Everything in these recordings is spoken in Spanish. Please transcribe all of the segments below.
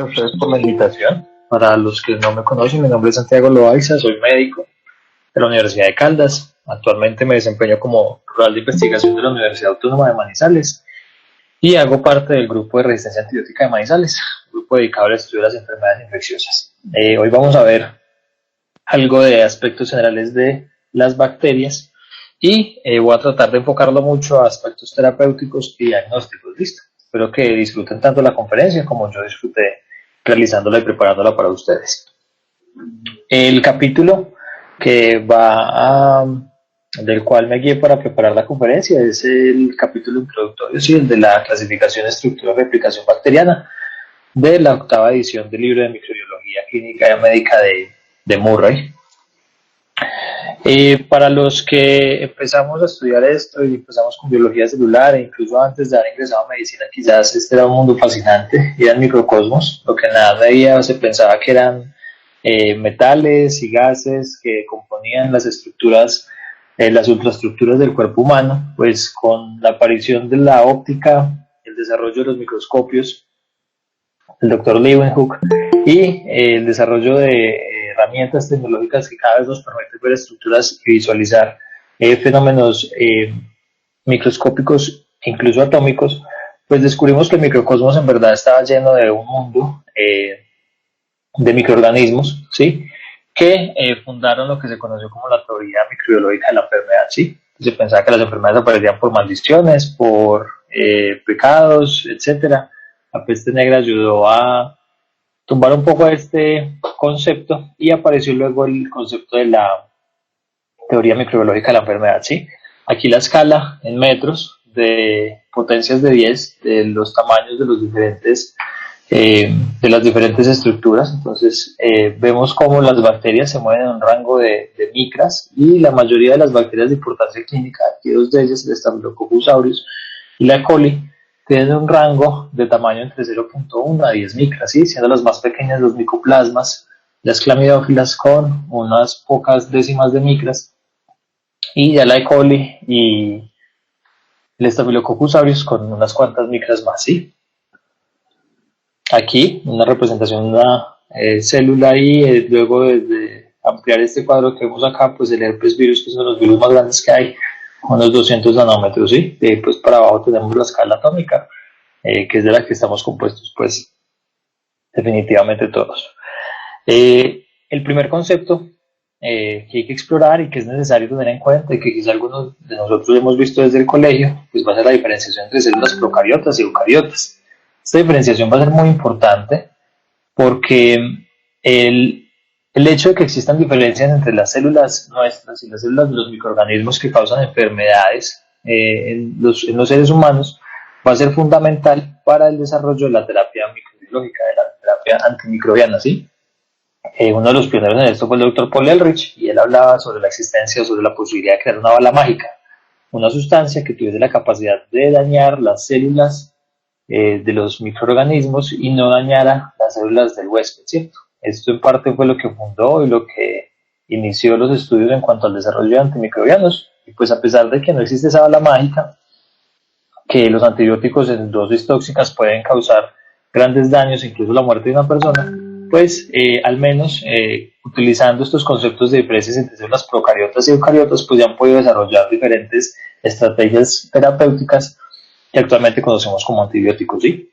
a ustedes por la invitación. Para los que no me conocen, mi nombre es Santiago Loaiza, soy médico de la Universidad de Caldas. Actualmente me desempeño como rural de investigación de la Universidad Autónoma de Manizales y hago parte del grupo de resistencia antibiótica de Manizales, un grupo dedicado al estudio de las enfermedades infecciosas. Hoy vamos a ver algo de aspectos generales de las bacterias y voy a tratar de enfocarlo mucho a aspectos terapéuticos y diagnósticos. Listo. Espero que disfruten tanto la conferencia como yo disfruté realizándola y preparándola para ustedes. El capítulo del cual me guié para preparar la conferencia es el capítulo introductorio, sí, el de la clasificación, estructura y replicación bacteriana de la 8ª edición del libro de microbiología clínica y médica de Murray. Para los que empezamos a estudiar esto y empezamos con biología celular e incluso antes de haber ingresado a medicina, quizás este era un mundo fascinante, era el microcosmos, lo que nada veía se pensaba que eran metales y gases que componían las estructuras, las ultraestructuras del cuerpo humano. Pues con la aparición de la óptica, el desarrollo de los microscopios, el doctor Leeuwenhoek, y el desarrollo de herramientas tecnológicas que cada vez nos permiten ver estructuras y visualizar fenómenos microscópicos, incluso atómicos, pues descubrimos que el microcosmos en verdad estaba lleno de un mundo de microorganismos, ¿sí? Que fundaron lo que se conoció como la teoría microbiológica de la enfermedad, ¿sí? Se pensaba que las enfermedades aparecían por maldiciones, por pecados, etc. La peste negra ayudó a tumbar un poco este concepto y apareció luego el concepto de la teoría microbiológica de la enfermedad, ¿sí? Aquí la escala en metros de potencias de 10 de los tamaños de los diferentes de las diferentes estructuras. Entonces vemos cómo las bacterias se mueven en un rango de micras, y la mayoría de las bacterias de importancia clínica, aquí dos de ellas, el Staphylococcus aureus y la E. coli, tienen un rango de tamaño entre 0.1 a 10 micras, ¿sí? Siendo las más pequeñas los micoplasmas, las clamidófilas con unas pocas décimas de micras, y ya la E. coli y el Staphylococcus aureus con unas cuantas micras más, ¿sí? Aquí una representación de una célula, y luego de ampliar este cuadro que vemos acá, pues el herpes virus, que es uno de los virus más grandes que hay, unos 200 nanómetros, ¿sí? Pues para abajo tenemos la escala atómica, que es de la que estamos compuestos, pues definitivamente todos. El primer concepto que hay que explorar y que es necesario tener en cuenta, y que quizá algunos de nosotros hemos visto desde el colegio, pues va a ser la diferenciación entre células procariotas y eucariotas. Esta diferenciación va a ser muy importante porque el hecho de que existan diferencias entre las células nuestras y las células de los microorganismos que causan enfermedades en los seres humanos va a ser fundamental para el desarrollo de la terapia microbiológica, de la terapia antimicrobiana, ¿sí? Uno de los pioneros en esto fue el doctor Paul Ehrlich, y él hablaba sobre la existencia o sobre la posibilidad de crear una bala mágica, una sustancia que tuviese la capacidad de dañar las células de los microorganismos y no dañara las células del huésped, ¿cierto? Esto en parte fue lo que fundó y lo que inició los estudios en cuanto al desarrollo de antimicrobianos. Y pues a pesar de que no existe esa bala mágica, que los antibióticos en dosis tóxicas pueden causar grandes daños, incluso la muerte de una persona, pues al menos utilizando estos conceptos de diferencias entre células procariotas y eucariotas, pues ya han podido desarrollar diferentes estrategias terapéuticas que actualmente conocemos como antibióticos, ¿sí?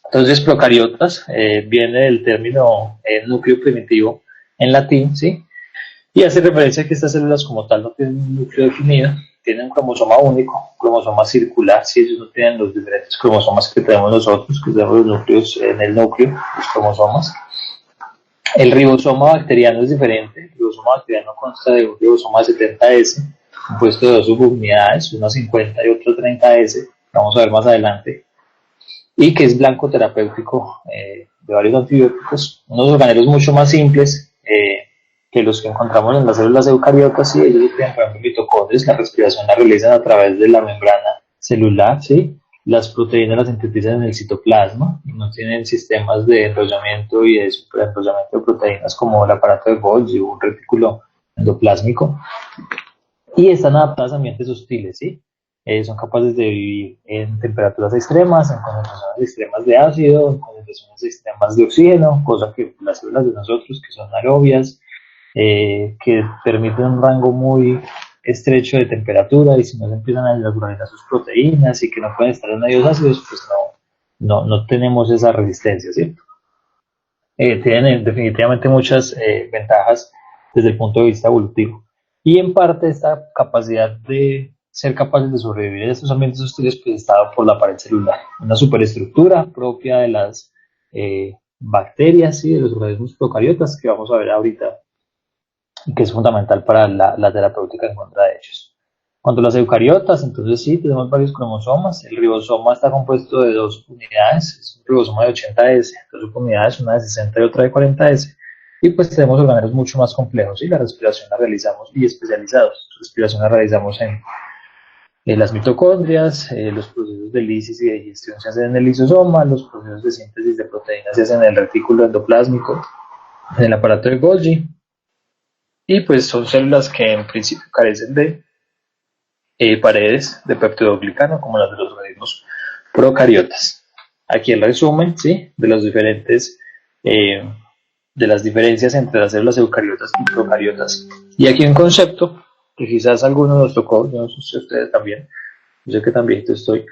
Entonces, procariotas viene del término núcleo primitivo en latín, ¿sí? Y hace referencia a que estas células como tal no tienen un núcleo definido, tienen un cromosoma único, un cromosoma circular, ¿sí? Ellos no tienen los diferentes cromosomas que tenemos nosotros, que tenemos los núcleos en el núcleo, los cromosomas. El ribosoma bacteriano es diferente. El ribosoma bacteriano consta de un ribosoma 70S, compuesto de dos subunidades, una 50 y otra 30S, vamos a ver más adelante, y que es blanco terapéutico de varios antibióticos, unos organelos mucho más simples que los que encontramos en las células eucariotas, y ellos tienen, por ejemplo, mitocondrias. La respiración la realizan a través de la membrana celular, ¿sí? Las proteínas las sintetizan en el citoplasma y no tienen sistemas de enrollamiento y de superenrollamiento de proteínas como el aparato de Golgi o un retículo endoplásmico, y están adaptadas a ambientes hostiles, ¿sí? son capaces de vivir en temperaturas extremas, en concentraciones extremas de ácido, en concentraciones extremas de oxígeno, cosa que las células de nosotros, que son aerobias, que permiten un rango muy estrecho de temperatura, y si no se empiezan a desnaturalizar sus proteínas y que no pueden estar en medios ácidos, pues no tenemos esa resistencia, ¿cierto? Tienen definitivamente muchas ventajas desde el punto de vista evolutivo. Y en parte esta capacidad de ser capaces de sobrevivir en estos ambientes hostiles pues está dado por la pared celular, una superestructura propia de las bacterias y de los organismos procariotas que vamos a ver ahorita y que es fundamental para la terapéutica en contra de ellos. Cuanto a las eucariotas, entonces sí, tenemos varios cromosomas. El ribosoma está compuesto de dos unidades, es un ribosoma de 80S, dos unidades, una de 60 y otra de 40S. Y pues tenemos organelos mucho más complejos y la respiración la realizamos y especializados. La respiración la realizamos en las mitocondrias, los procesos de lisis y de digestión se hacen en el lisosoma, los procesos de síntesis de proteínas se hacen en el retículo endoplásmico, en el aparato de Golgi. Y pues son células que en principio carecen de paredes de peptidoglicano como las de los organismos procariotas. Aquí el resumen, ¿sí?, de los diferentes de las diferencias entre las células eucariotas y procariotas. Y aquí un concepto que quizás a algunos nos tocó, yo no sé si ustedes también, yo sé que también estoy,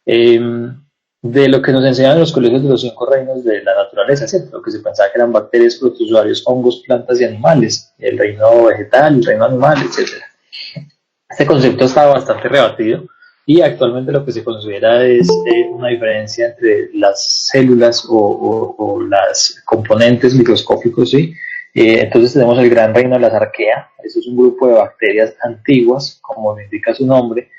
de lo que nos enseñan en los colegios de los 5 reinos de la naturaleza, ¿cierto? Lo que se pensaba que eran bacterias, protozoarios, hongos, plantas y animales, el reino vegetal, el reino animal, etc. Este concepto está bastante rebatido y actualmente lo que se considera es una diferencia entre las células o las componentes microscópicos, ¿sí? Entonces tenemos el gran reino de las arquea. Eso es un grupo de bacterias antiguas, como lo indica su nombre,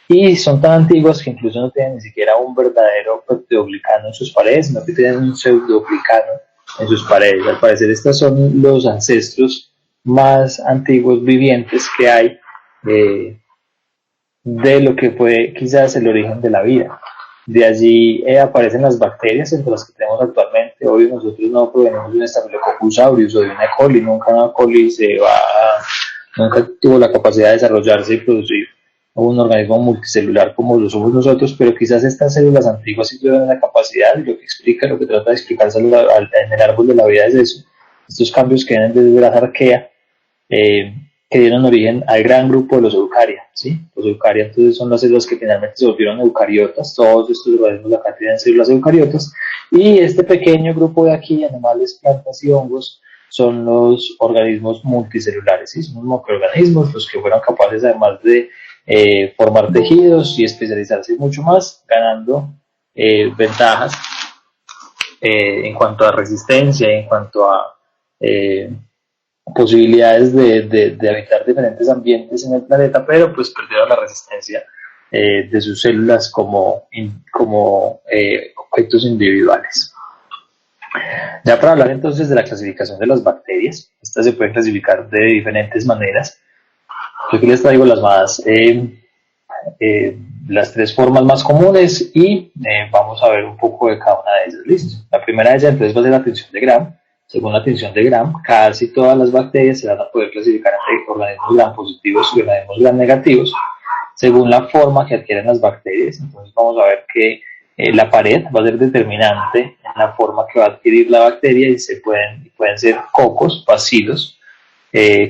y son tan antiguas que incluso no tienen ni siquiera un verdadero peptidoglicano en sus paredes, sino que tienen un pseudoglicano en sus paredes. Al parecer estos son los ancestros más antiguos vivientes que hay de lo que fue quizás el origen de la vida. De allí aparecen las bacterias entre las que tenemos actualmente. Hoy nosotros no provenimos de un Staphylococcus aureus o de una E. coli, nunca una E. coli nunca tuvo la capacidad de desarrollarse y producir un organismo multicelular como lo somos nosotros, pero quizás estas células antiguas sí tuvieron la capacidad, y lo que trata de explicar en el árbol de la vida es eso, estos cambios que vienen desde las arqueas, que dieron origen al gran grupo de los eucaria, ¿sí? Los eucaria entonces son las células que finalmente se volvieron eucariotas, todos estos organismos acá tienen células eucariotas, y este pequeño grupo de aquí, animales, plantas y hongos, son los organismos multicelulares, ¿sí? Son los microorganismos los que fueron capaces además de formar tejidos y especializarse mucho más, ganando ventajas en cuanto a resistencia, en cuanto a posibilidades de habitar diferentes ambientes en el planeta, pero pues perdieron la resistencia de sus células como objetos individuales. Ya para hablar entonces de la clasificación de las bacterias, estas se pueden clasificar de diferentes maneras. Yo aquí les traigo las 3 formas más comunes y vamos a ver un poco de cada una de ellas. Listo. La primera de ellas entonces va a ser la tensión de Gram. Según la tensión de Gram, casi todas las bacterias se van a poder clasificar entre organismos Gram positivos y organismos Gram negativos, según la forma que adquieren las bacterias. Entonces vamos a ver que la pared va a ser determinante en la forma que va a adquirir la bacteria y pueden ser cocos, bacilos,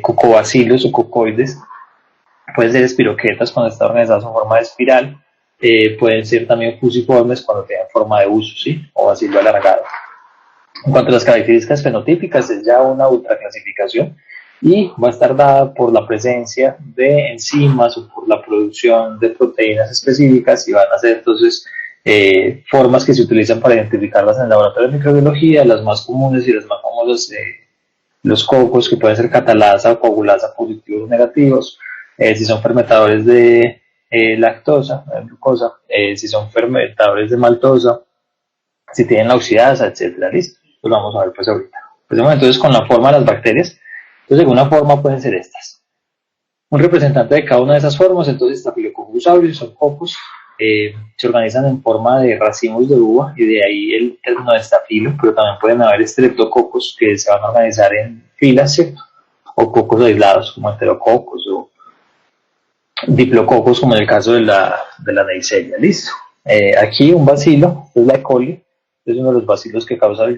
cocobacilos o cocoides, pueden ser espiroquetas cuando están organizadas en forma de espiral, pueden ser también fusiformes cuando tienen forma de uso, ¿sí? O bacilo alargado. En cuanto a las características fenotípicas, es ya una ultraclasificación y va a estar dada por la presencia de enzimas o por la producción de proteínas específicas, y van a ser entonces formas que se utilizan para identificarlas en el laboratorio de microbiología. Las más comunes y las más famosas, los cocos, que pueden ser catalasa o coagulasa positivos o negativos, si son fermentadores de lactosa, glucosa, si son fermentadores de maltosa, si tienen la oxidasa, etcétera. Listo, pues vamos a ver pues ahorita. Empecemos entonces con la forma de las bacterias. Entonces, según una forma pueden ser estas. Un representante de cada una de esas formas, entonces Staphylococcus aureus, son cocos, se organizan en forma de racimos de uva, y de ahí el término de estafilo, pero también pueden haber streptococos que se van a organizar en filas, ¿cierto? O cocos aislados como enterococos diplococos, como en el caso de la Neisseria. Listo. Aquí un bacilo, es la E. coli, es uno de los bacilos que causa un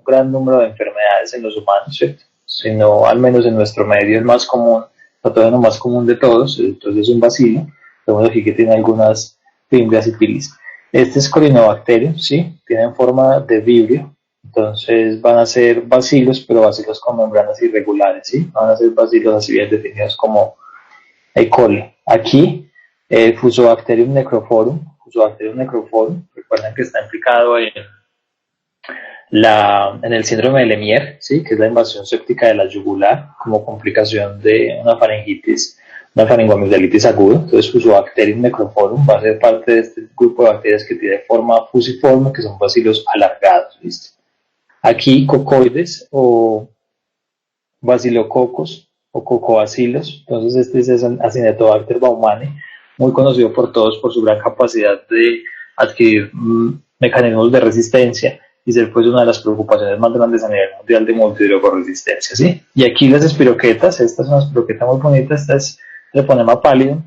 gran número de enfermedades en los humanos, ¿cierto? Sino al menos en nuestro medio el más común, patógeno más común de todos, entonces es un bacilo. Vemos aquí que tiene algunas fimbrias y pilis. Este es Corynebacterium, ¿sí? Tienen forma de vibrio, entonces van a ser bacilos, pero bacilos con membranas irregulares, ¿sí? Van a ser bacilos así bien definidos como E. coli. Aquí, Fusobacterium necrophorum, recuerden que está implicado en el síndrome de Lemierre, ¿sí? Que es la invasión séptica de la yugular como complicación de una faringitis, una faringoamigdalitis aguda. Entonces, Fusobacterium necrophorum va a ser parte de este grupo de bacterias que tiene forma fusiforme, que son bacilos alargados, ¿listo? Aquí, cocoides o bacilococos o cocobacilos. Entonces, este es Acinetobacter baumannii, muy conocido por todos por su gran capacidad de adquirir mecanismos de resistencia y ser pues una de las preocupaciones más grandes a nivel mundial de multidrocoresistencia, ¿sí? Y aquí las espiroquetas, esta es una espiroqueta muy bonita, esta es Treponema pallidum,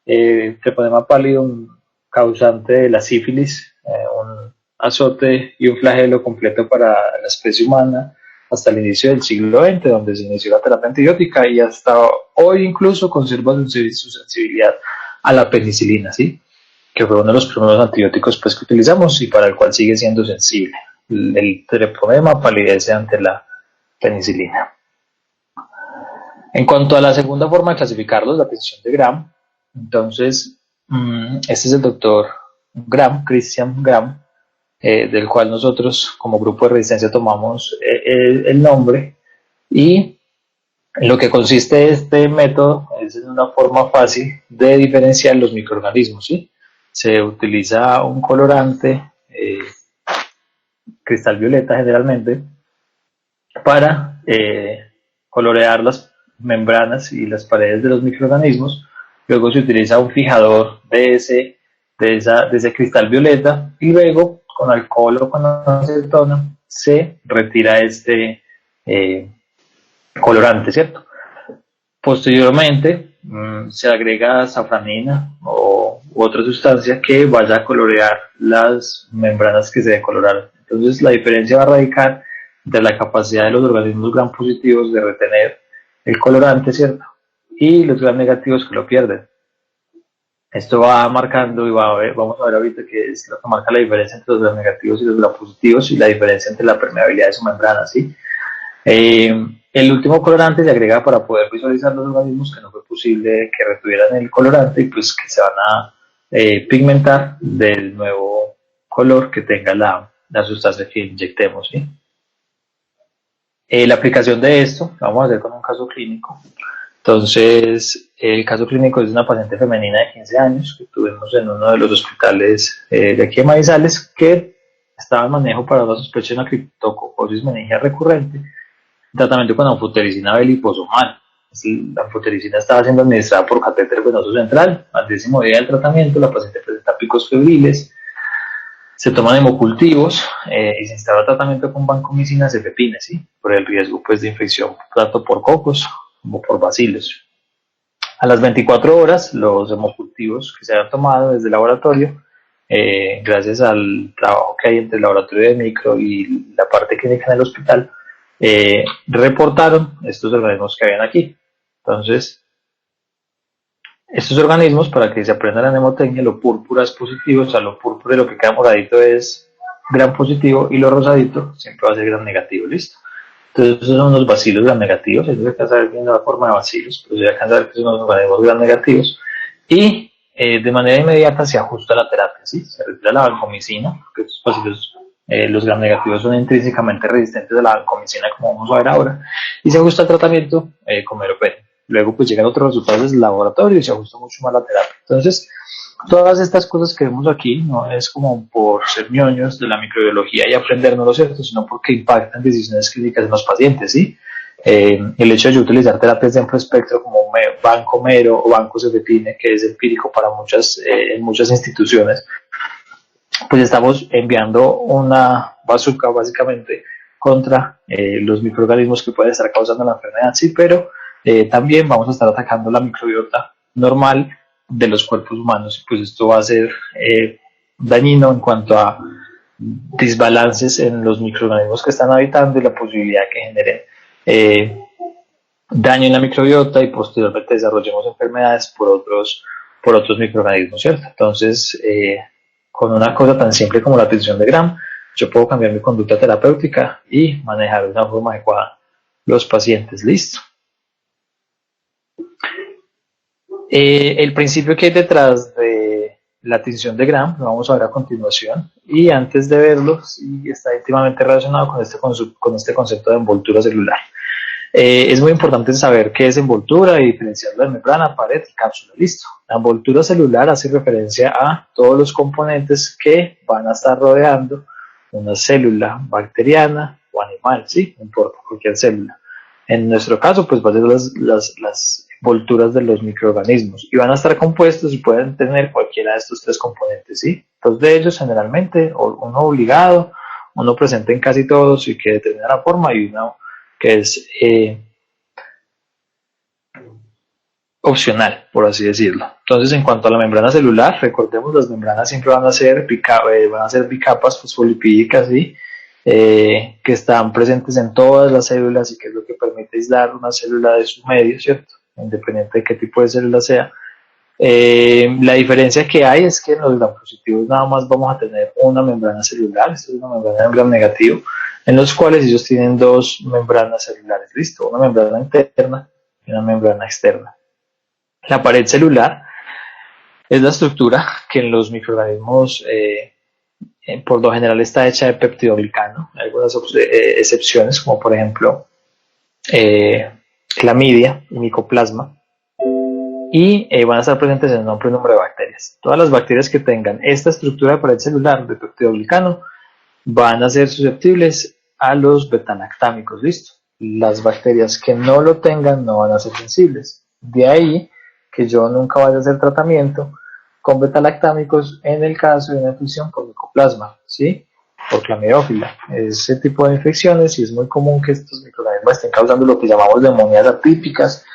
Treponema pallidum causante de la sífilis, un azote y un flagelo completo para la especie humana hasta el inicio del siglo XX, donde se inició la terapia antibiótica y hasta hoy incluso conserva su sensibilidad a la penicilina, ¿sí? Que fue uno de los primeros antibióticos pues, que utilizamos y para el cual sigue siendo sensible. El treponema palidece ante la penicilina. En cuanto a la segunda forma de clasificarlos, la precisión de Gram, entonces, este es el doctor Gram, Christian Gram, del cual nosotros como grupo de resistencia tomamos el nombre, y en lo que consiste este método es en una forma fácil de diferenciar los microorganismos, ¿sí? Se utiliza un colorante, cristal violeta generalmente, para colorear las membranas y las paredes de los microorganismos. Luego se utiliza un fijador de ese cristal violeta y luego con alcohol o con acetona se retira este colorante, ¿cierto? Posteriormente se agrega safranina u otra sustancia que vaya a colorear las membranas que se decoloraron. Entonces la diferencia va a radicar de la capacidad de los organismos gram positivos de retener el colorante, ¿cierto? Y los gram negativos que lo pierden. Esto va marcando y vamos a ver ahorita qué es lo que marca la diferencia entre los gram negativos y los gram positivos y la diferencia entre la permeabilidad de su membrana, ¿sí? El último colorante se agrega para poder visualizar los organismos que no fue posible que retuvieran el colorante y pues que se van a pigmentar del nuevo color que tenga la sustancia que inyectemos, ¿sí? La aplicación de esto vamos a hacer con un caso clínico. Entonces, el caso clínico es de una paciente femenina de 15 años que tuvimos en uno de los hospitales de aquí de Manizales, que estaba en manejo para una sospecha de una criptococosis meningia recurrente, tratamiento con anfotericina liposomal. La anfotericina estaba siendo administrada por catéter venoso central. Al 10º día del tratamiento, la paciente presenta picos febriles, se toman hemocultivos y se instala tratamiento con vancomicina cefepime, ¿sí? Por el riesgo pues, de infección tanto por cocos como por bacilos. A las 24 horas, los hemocultivos que se habían tomado desde el laboratorio, gracias al trabajo que hay entre el laboratorio de micro y la parte clínica en el hospital, reportaron estos organismos que habían aquí. Entonces, estos organismos, para que se aprenda la mnemotecnia, lo púrpura es positivo, o sea, lo púrpura, lo que queda moradito es gram positivo y lo rosadito siempre va a ser gram negativo, ¿listo? Entonces, esos son los bacilos gram negativos, entonces alcanza a ver bien la forma de bacilos, pero se alcanza a ver que son los organismos gram negativos y de manera inmediata se ajusta la terapia, ¿sí? Se retira la vancomicina, porque estos bacilos los gram negativos son intrínsecamente resistentes a la vancomicina, como vamos a ver ahora, y se ajusta el tratamiento con meropenem. Luego pues llegan otros resultados del laboratorio y se ajusta mucho más la terapia. Entonces, todas estas cosas que vemos aquí no es como por ser ñoños de la microbiología y aprendernos lo cierto, sino porque impactan decisiones clínicas en los pacientes, ¿sí? El hecho de utilizar terapias de amplio espectro como Banco Mero o Banco Cefepime, que es empírico para en muchas instituciones, pues estamos enviando una bazooka básicamente contra los microorganismos que pueden estar causando la enfermedad, sí, pero también vamos a estar atacando la microbiota normal de los cuerpos humanos. Pues esto va a ser dañino en cuanto a desbalances en los microorganismos que están habitando y la posibilidad que generen daño en la microbiota y posteriormente desarrollemos enfermedades por otros microorganismos, ¿cierto? Entonces, con una cosa tan simple como la atención de Gram, yo puedo cambiar mi conducta terapéutica y manejar de una forma adecuada los pacientes. Listo. El principio que hay detrás de la tinción de Gram lo vamos a ver a continuación, y antes de verlo, sí, está íntimamente relacionado con este concepto de envoltura celular. Es muy importante saber qué es envoltura y diferenciarlo de membrana, pared y cápsula. Listo. La envoltura celular hace referencia a todos los componentes que van a estar rodeando una célula bacteriana o animal, ¿sí? No importa, cualquier célula. En nuestro caso, pues van a ser las envolturas de los microorganismos y van a estar compuestos y pueden tener cualquiera de estos tres componentes, ¿sí? Dos de ellos generalmente, uno obligado, uno presente en casi todos y que determina la forma, y uno que es opcional, por así decirlo. Entonces, en cuanto a la membrana celular, recordemos, las membranas siempre van a ser bicapas fosfolipídicas, ¿sí? Que están presentes en todas las células y que es lo que permite aislar una célula de su medio, ¿cierto? Independiente de qué tipo de célula sea. La diferencia que hay es que en los gram positivos nada más vamos a tener una membrana celular, esta es una membrana de gram negativo, en los cuales ellos tienen dos membranas celulares, listo, una membrana interna y una membrana externa. La pared celular es la estructura que en los microorganismos por lo general está hecha de peptidoglicano. Hay algunas excepciones, como por ejemplo clamidia y micoplasma, y van a estar presentes en un amplio número de bacterias. Todas las bacterias que tengan esta estructura de pared celular de peptidoglicano van a ser susceptibles a los betalactámicos, listo. Las bacterias que no lo tengan no van a ser sensibles. De ahí que yo nunca vaya a hacer tratamiento con betalactámicos en el caso de una infección por micoplasma, ¿sí? Por clamidiófila. Ese tipo de infecciones, y es muy común que estos microorganismos estén causando lo que llamamos neumonías atípicas,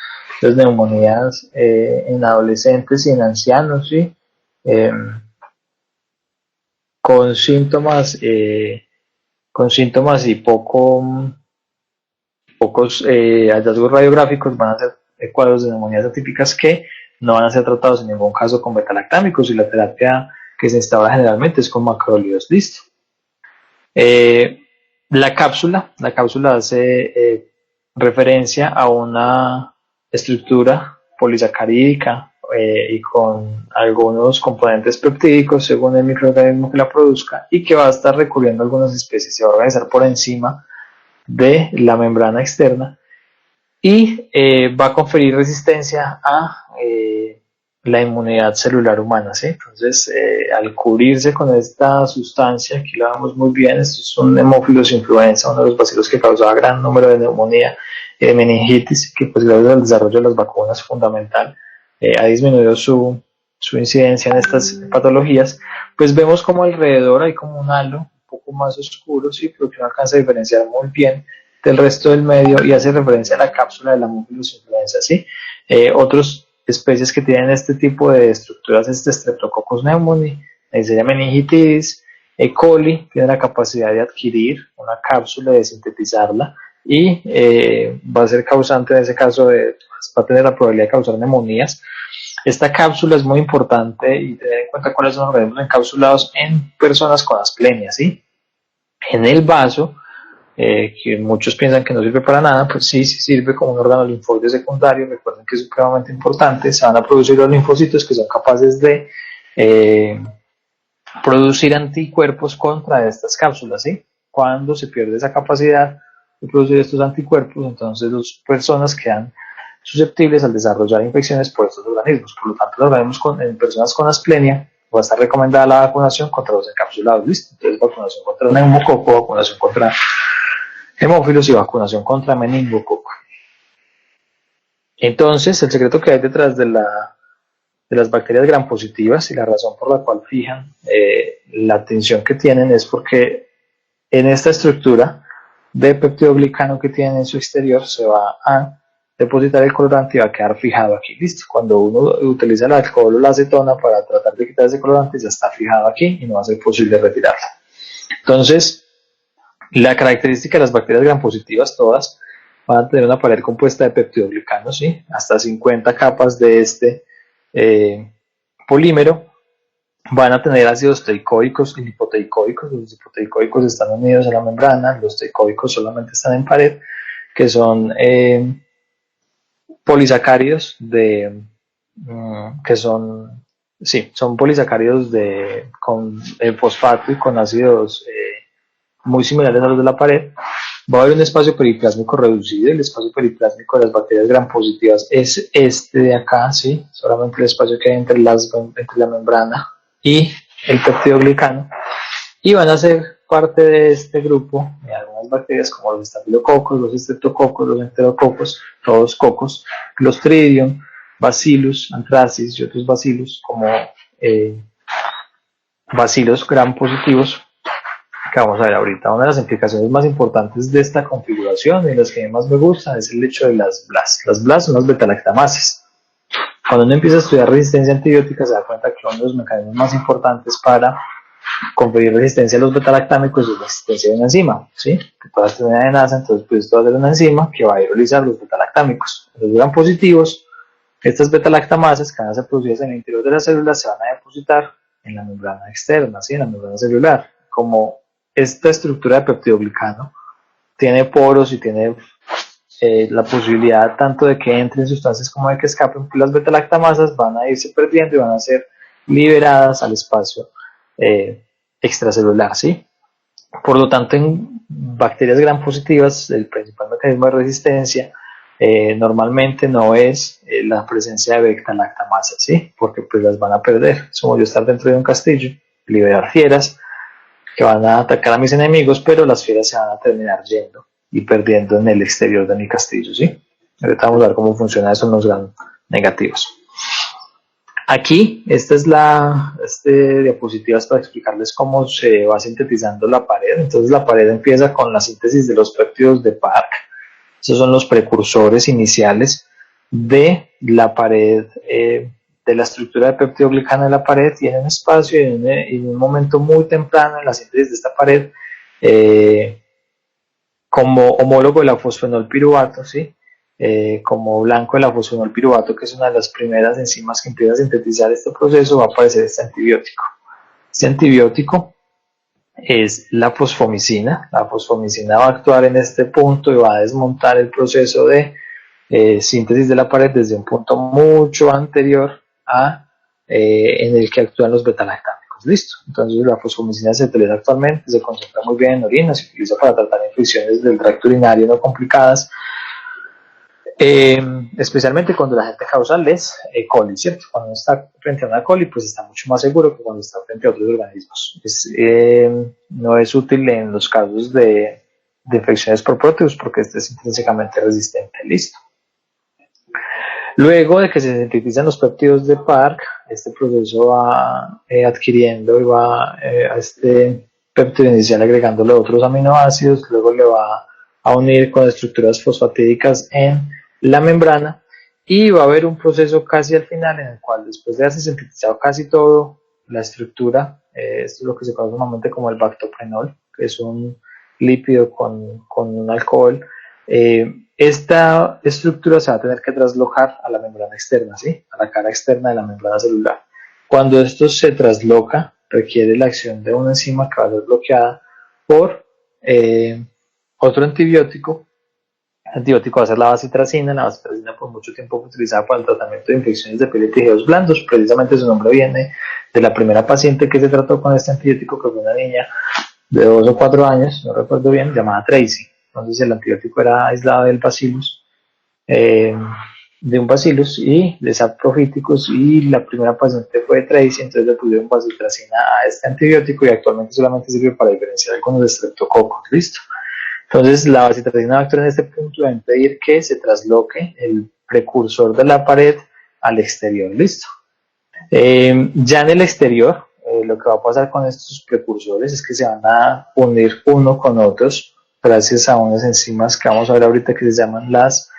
las neumonías en adolescentes y en ancianos, ¿sí? Con síntomas y pocos hallazgos radiográficos. Van a ser cuadros de neumonías atípicas que no van a ser tratados en ningún caso con betalactámicos, y la terapia que se instaura generalmente es con macrólidos. Listo. La cápsula hace referencia a una estructura polisacarídica y con algunos componentes peptídicos según el microorganismo que la produzca, y que va a estar recurriendo a algunas especies, se va a organizar por encima de la membrana externa y va a conferir resistencia a la inmunidad celular humana, ¿sí? Entonces, al cubrirse con esta sustancia, aquí la vemos muy bien, esto es un Haemophilus influenza, uno de los bacilos que causaba gran número de neumonía y de meningitis, que pues gracias al desarrollo de las vacunas fundamental ha disminuido su incidencia en estas patologías. Pues vemos como alrededor hay como un halo un poco más oscuro, ¿sí? Pero que uno alcanza a diferenciar muy bien del resto del medio, y hace referencia a la cápsula de la Haemophilus influenza, ¿sí? Otros especies que tienen este tipo de estructuras, este Streptococcus pneumoniae, Neisseria meningitis, E. coli, tiene la capacidad de adquirir una cápsula, de sintetizarla, y va a ser causante en ese caso va a tener la probabilidad de causar neumonías. Esta cápsula es muy importante, y tener en cuenta cuáles son los organismos encapsulados en personas con asplenia, ¿sí? En el vaso, que muchos piensan que no sirve para nada, pues sí sirve como un órgano linfoide secundario. Recuerden que es supremamente importante. Se van a producir los linfocitos que son capaces de producir anticuerpos contra estas cápsulas, ¿sí? Cuando se pierde esa capacidad de producir estos anticuerpos, entonces las personas quedan susceptibles al desarrollar infecciones por estos organismos. Por lo tanto, los organismos en personas con asplenia va a estar recomendada la vacunación contra los encapsulados, ¿listo? Entonces, vacunación contra el neumococo, vacunación contra hemófilos y vacunación contra meningococo. Entonces, el secreto que hay detrás de las bacterias gram positivas, y la razón por la cual fijan la atención que tienen, es porque en esta estructura de peptidoglicano que tienen en su exterior se va a depositar el colorante y va a quedar fijado aquí, listo. Cuando uno utiliza el alcohol o la acetona para tratar de quitar ese colorante, ya está fijado aquí y no va a ser posible retirarlo. Entonces, la característica de las bacterias gram positivas, todas van a tener una pared compuesta de peptidoglicano, ¿sí? Hasta 50 capas de este polímero. Van a tener ácidos teicoicos y lipoteicoicos. Los lipoteicoicos están unidos a la membrana, los teicoicos solamente están en pared, que son polisacáridos que son, sí, son polisacáridos con fosfato y con ácidos muy similares a los de la pared. Va a haber un espacio periplásmico reducido. El espacio periplásmico de las bacterias gram positivas es este de acá, ¿sí? Solamente el espacio que hay entre la membrana y el peptidoglicano. Y van a ser parte de este grupo de algunas bacterias como los estafilococos, los streptococos, los enterococos, todos cocos, Clostridium, Bacillus, Anthracis y otros bacillus como bacilos gram positivos, que vamos a ver ahorita. Una de las implicaciones más importantes de esta configuración y las que más me gustan es el hecho de las BLAS. Las BLAS son las betalactamases. Cuando uno empieza a estudiar resistencia antibiótica se da cuenta que uno de los mecanismos más importantes para conferir resistencia a los betalactámicos es la existencia de una enzima, ¿sí? Que todas tienen adenasa, entonces pues esto va a ser una enzima que va a hidrolizar los betalactámicos. Los gram positivos, estas betalactamases que van a ser producidas en el interior de las células se van a depositar en la membrana externa, ¿sí? En la membrana celular. Como esta estructura de peptidoglicano tiene poros y tiene la posibilidad tanto de que entren sustancias como de que escapen, pues las betalactamasas van a irse perdiendo y van a ser liberadas al espacio extracelular, ¿sí? Por lo tanto, en bacterias gram positivas, el principal mecanismo de resistencia normalmente no es la presencia de betalactamasas, ¿sí? Porque pues las van a perder. Es como yo estar dentro de un castillo, liberar fieras que van a atacar a mis enemigos, pero las fieras se van a terminar yendo y perdiendo en el exterior de mi castillo, ¿sí? Ahorita vamos a ver cómo funciona eso en los gram negativos. Aquí, esta es diapositivas para explicarles cómo se va sintetizando la pared. Entonces la pared empieza con la síntesis de los péptidos de Park. Esos son los precursores iniciales de la pared, de la estructura de peptidoglicano de la pared. Tiene un espacio y en un momento muy temprano en la síntesis de esta pared, como homólogo de la fosfenolpiruvato, ¿sí? Como blanco de la fosfenolpiruvato, que es una de las primeras enzimas que empieza a sintetizar este proceso, va a aparecer este antibiótico. Este antibiótico es la fosfomicina. La fosfomicina va a actuar en este punto y va a desmontar el proceso de síntesis de la pared desde un punto mucho anterior a en el que actúan los betalactámicos. Listo. Entonces la fosfomicina se utiliza actualmente, se concentra muy bien en orina, se utiliza para tratar infecciones del tracto urinario no complicadas. Especialmente cuando la gente causal es E. coli, ¿cierto? Cuando uno está frente a una coli, pues está mucho más seguro que cuando está frente a otros organismos. No es útil en los casos de infecciones por proteus porque este es intrínsecamente resistente. Listo. Luego de que se sintetizan los péptidos de Park, este proceso va adquiriendo y va a este péptido inicial agregándole otros aminoácidos, luego le va a unir con estructuras fosfatídicas en la membrana y va a haber un proceso casi al final en el cual después de haberse sintetizado casi todo la estructura, esto es lo que se conoce normalmente como el bactoprenol, que es un lípido con un alcohol, esta estructura se va a tener que traslocar a la membrana externa, ¿sí? A la cara externa de la membrana celular. Cuando esto se trasloca, requiere la acción de una enzima que va a ser bloqueada por otro antibiótico. El antibiótico va a ser la bacitracina. La bacitracina por mucho tiempo fue utilizada para el tratamiento de infecciones de piel y tejidos blandos. Precisamente su nombre viene de la primera paciente que se trató con este antibiótico, que fue una niña de 2 o 4 años, no recuerdo bien, llamada Tracy. Entonces el antibiótico era aislado del bacillus, de un bacillus y de saprophyticus, y la primera paciente fue Tracy, entonces le pusieron bacitracina a este antibiótico y actualmente solamente sirve para diferenciar algunos estreptococos. Listo. Entonces la bacitracina va a actuar en este punto a impedir que se trasloque el precursor de la pared al exterior. Listo. Ya en el exterior, lo que va a pasar con estos precursores es que se van a unir uno con otros gracias a unas enzimas que vamos a ver ahorita que se llaman las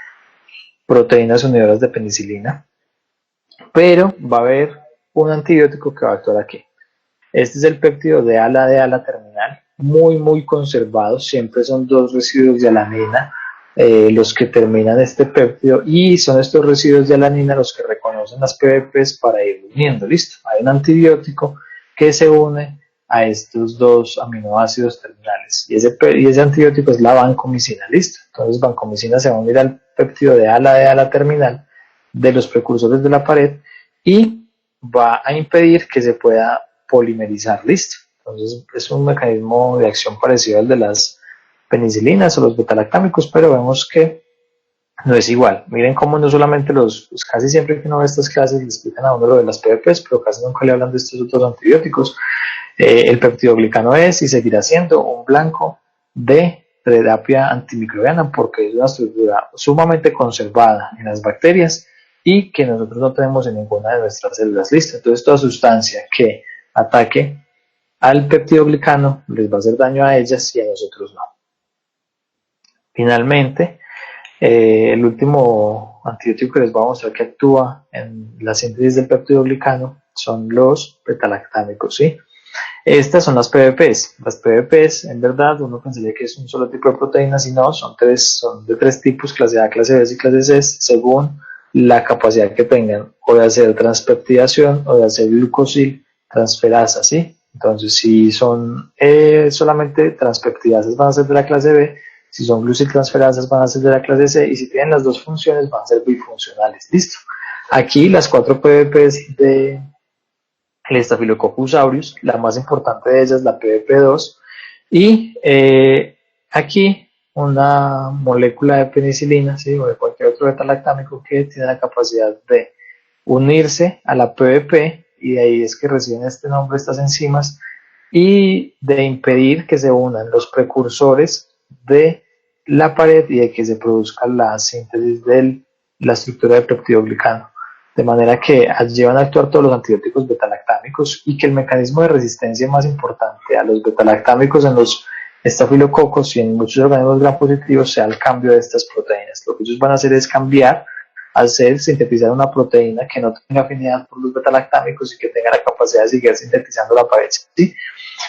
proteínas unidoras de penicilina, pero va a haber un antibiótico que va a actuar aquí. Este es el péptido de ala terminal, muy conservado, siempre son dos residuos de alanina los que terminan este péptido, y son estos residuos de alanina los que reconocen las PBPs para ir uniendo. Listo, hay un antibiótico que se une a estos dos aminoácidos terminales, y ese antibiótico es la vancomicina. Listo, entonces vancomicina se va a unir al péptido de ala terminal de los precursores de la pared y va a impedir que se pueda polimerizar. Listo, entonces es un mecanismo de acción parecido al de las penicilinas o los betalactámicos, pero vemos que no es igual. Miren cómo no solamente pues casi siempre que uno ve estas clases le explican a uno lo de las PBPs, pero casi nunca le hablan de estos otros antibióticos. El peptidoglicano es y seguirá siendo un blanco de terapia antimicrobiana porque es una estructura sumamente conservada en las bacterias y que nosotros no tenemos en ninguna de nuestras células. Listo, entonces toda sustancia que ataque al peptidoglicano les va a hacer daño a ellas y a nosotros no. Finalmente, el último antibiótico que les voy a mostrar que actúa en la síntesis del peptidoglicano son los betalactámicos, ¿sí? Estas son las PBPs. Las PBPs, en verdad, uno pensaría que es un solo tipo de proteínas y no, son de tres tipos, clase A, clase B y clase C, según la capacidad que tengan o de hacer transpeptidación o de hacer glucosil transferasa, ¿sí? Entonces, si son solamente transpeptidasas van a ser de la clase B, si son glucosiltransferasas van a ser de la clase C, y si tienen las dos funciones van a ser bifuncionales. Listo. Aquí las 4 PBPs de el Staphylococcus aureus, la más importante de ellas, la PBP2, y aquí una molécula de penicilina, ¿sí? O de cualquier otro betalactámico que tiene la capacidad de unirse a la PBP, y de ahí es que reciben este nombre estas enzimas, y de impedir que se unan los precursores de la pared y de que se produzca la síntesis de la estructura del peptidoglicano. De manera que llevan a actuar todos los antibióticos betalactámicos y que el mecanismo de resistencia más importante a los betalactámicos en los estafilococos y en muchos organismos gram positivos sea el cambio de estas proteínas. Lo que ellos van a hacer es cambiar, sintetizar una proteína que no tenga afinidad por los betalactámicos y que tenga la capacidad de seguir sintetizando la pared, ¿sí?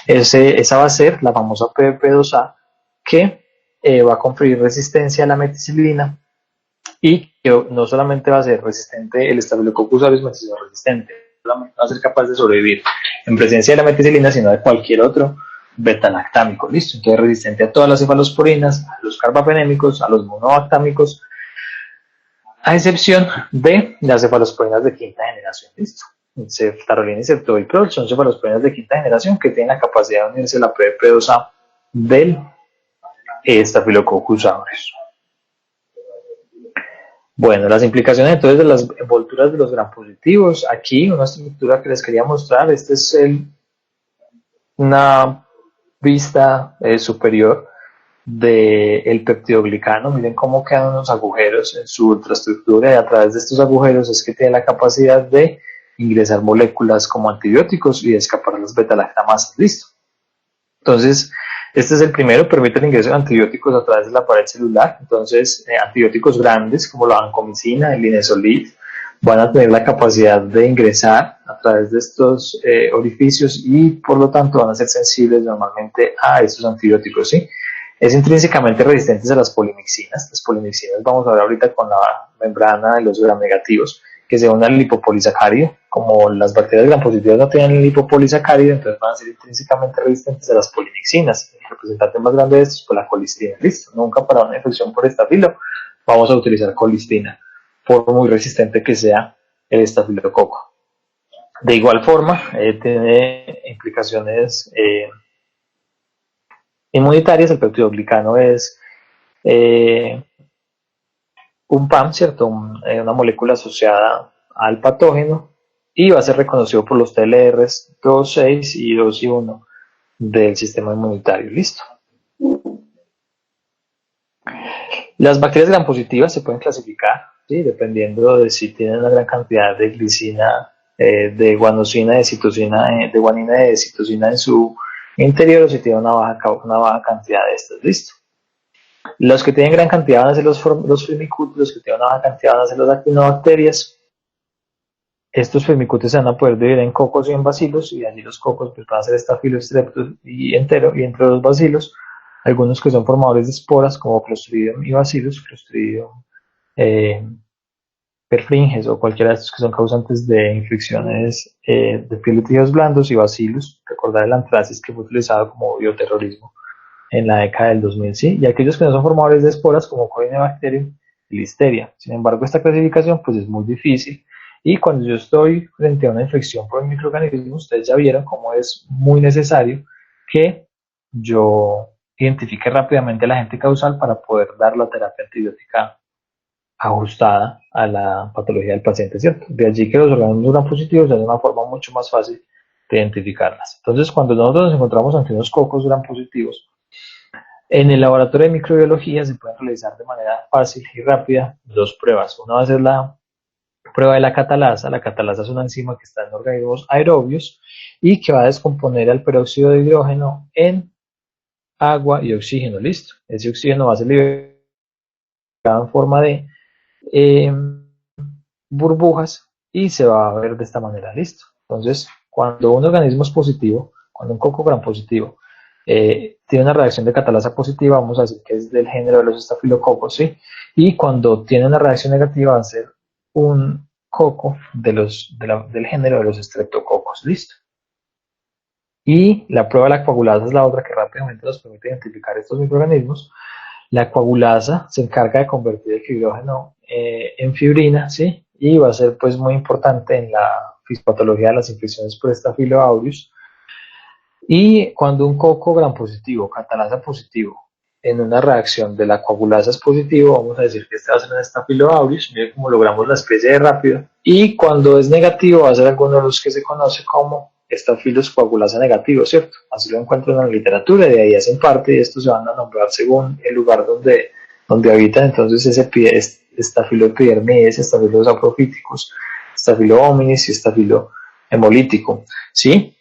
Esa va a ser la famosa PBP2A que va a conferir resistencia a la meticilina, y que no solamente va a ser resistente el Staphylococcus aureus, sino resistente, solamente va a ser capaz de sobrevivir en presencia de la meticilina, sino de cualquier otro betalactámico. Listo, entonces resistente a todas las cefalosporinas, a los carbapenémicos, a los monobactámicos, a excepción de las cefalosporinas de quinta generación. Listo. Ceftarolina y ceftobiprol son cefalosporinas de quinta generación que tienen la capacidad de unirse a la PBP2A del Staphylococcus aureus. Bueno, las implicaciones entonces de las envolturas de los gram positivos. Aquí una estructura que les quería mostrar. Este es una vista superior del peptidoglicano. Miren cómo quedan unos agujeros en su ultraestructura, y a través de estos agujeros es que tiene la capacidad de ingresar moléculas como antibióticos y de escapar las betalactamasas. Listo. Entonces, este es el primero, permite el ingreso de antibióticos a través de la pared celular. Entonces, antibióticos grandes como la vancomicina, el linezolid, van a tener la capacidad de ingresar a través de estos orificios y por lo tanto van a ser sensibles normalmente a estos antibióticos, ¿sí? Es intrínsecamente resistentes a las polimixinas. Las polimixinas vamos a ver ahorita con la membrana de los gram negativos, que se unen al lipopolisacárido. Como las bacterias gram positivas no tienen el lipopolisacárido, entonces van a ser intrínsecamente resistentes a las polimixinas. El representante más grande de esto es la colistina. Listo, nunca para una infección por estafilo vamos a utilizar colistina, por muy resistente que sea el estafilococo. De igual forma, tiene implicaciones inmunitarias. El peptidoglicano es un PAM, ¿cierto? Una molécula asociada al patógeno, y va a ser reconocido por los TLRs 2,6 y 2 y 1 del sistema inmunitario. Listo. Las bacterias gram positivas se pueden clasificar, ¿sí? Dependiendo de si tienen una gran cantidad de glicina, de guanosina, de citosina, de guanina y de citosina en su interior, o si tienen una baja cantidad de estas. Listo. Los que tienen gran cantidad van a ser los firmicutes, los que tienen una baja cantidad van a ser las actinobacterias. Estos firmicutes se van a poder dividir en cocos y en bacilos, y allí los cocos pues, van a ser Staphylococcus streptus y entero, y entre los bacilos, algunos que son formadores de esporas, como Clostridium y Bacillus, Clostridium perfringens o cualquiera de estos que son causantes de infecciones de piel y tejidos blandos, y Bacillus, recordar el antracis que fue utilizado como bioterrorismo en la década del 2000, ¿sí? Y aquellos que no son formadores de esporas, como Corynebacterium y Listeria. Sin embargo, esta clasificación pues es muy difícil, y cuando yo estoy frente a una infección por un microorganismo, ustedes ya vieron cómo es muy necesario que yo identifique rápidamente el agente causal para poder dar la terapia antibiótica ajustada a la patología del paciente, ¿cierto? De allí que los organismos gram positivos es una forma mucho más fácil de identificarlas. Entonces, cuando nosotros nos encontramos ante unos cocos gram positivos, en el laboratorio de microbiología se pueden realizar de manera fácil y rápida dos pruebas. Una va a ser la prueba de la catalasa. La catalasa es una enzima que está en organismos aerobios y que va a descomponer el peróxido de hidrógeno en agua y oxígeno. Listo. Ese oxígeno va a ser liberado en forma de burbujas y se va a ver de esta manera. Listo. Entonces, cuando un organismo es positivo, cuando un coco gram positivo tiene una reacción de catalasa positiva, vamos a decir que es del género de los estafilococos, ¿sí? Y cuando tiene una reacción negativa va a ser un coco del género de los estreptococos. Listo. Y la prueba de la coagulasa es la otra que rápidamente nos permite identificar estos microorganismos. La coagulasa se encarga de convertir el fibrógeno en fibrina, ¿sí? Y va a ser pues muy importante en la fisiopatología de las infecciones por Staphylo aureus. Y cuando un coco gram positivo, catalasa positivo, en una reacción de la coagulasa es positivo, vamos a decir que este va a ser un Staphylo aureus, miren cómo logramos la especie de rápido. Y cuando es negativo va a ser alguno de los que se conoce como Staphylos coagulasa negativo, ¿cierto? Así lo encuentran en la literatura, y de ahí hacen parte, y estos se van a nombrar según el lugar donde habitan. Entonces ese Staphylo epidermidis, Staphylo saprophyticus, Staphylo hominis y Staphylo hemolítico, ¿sí?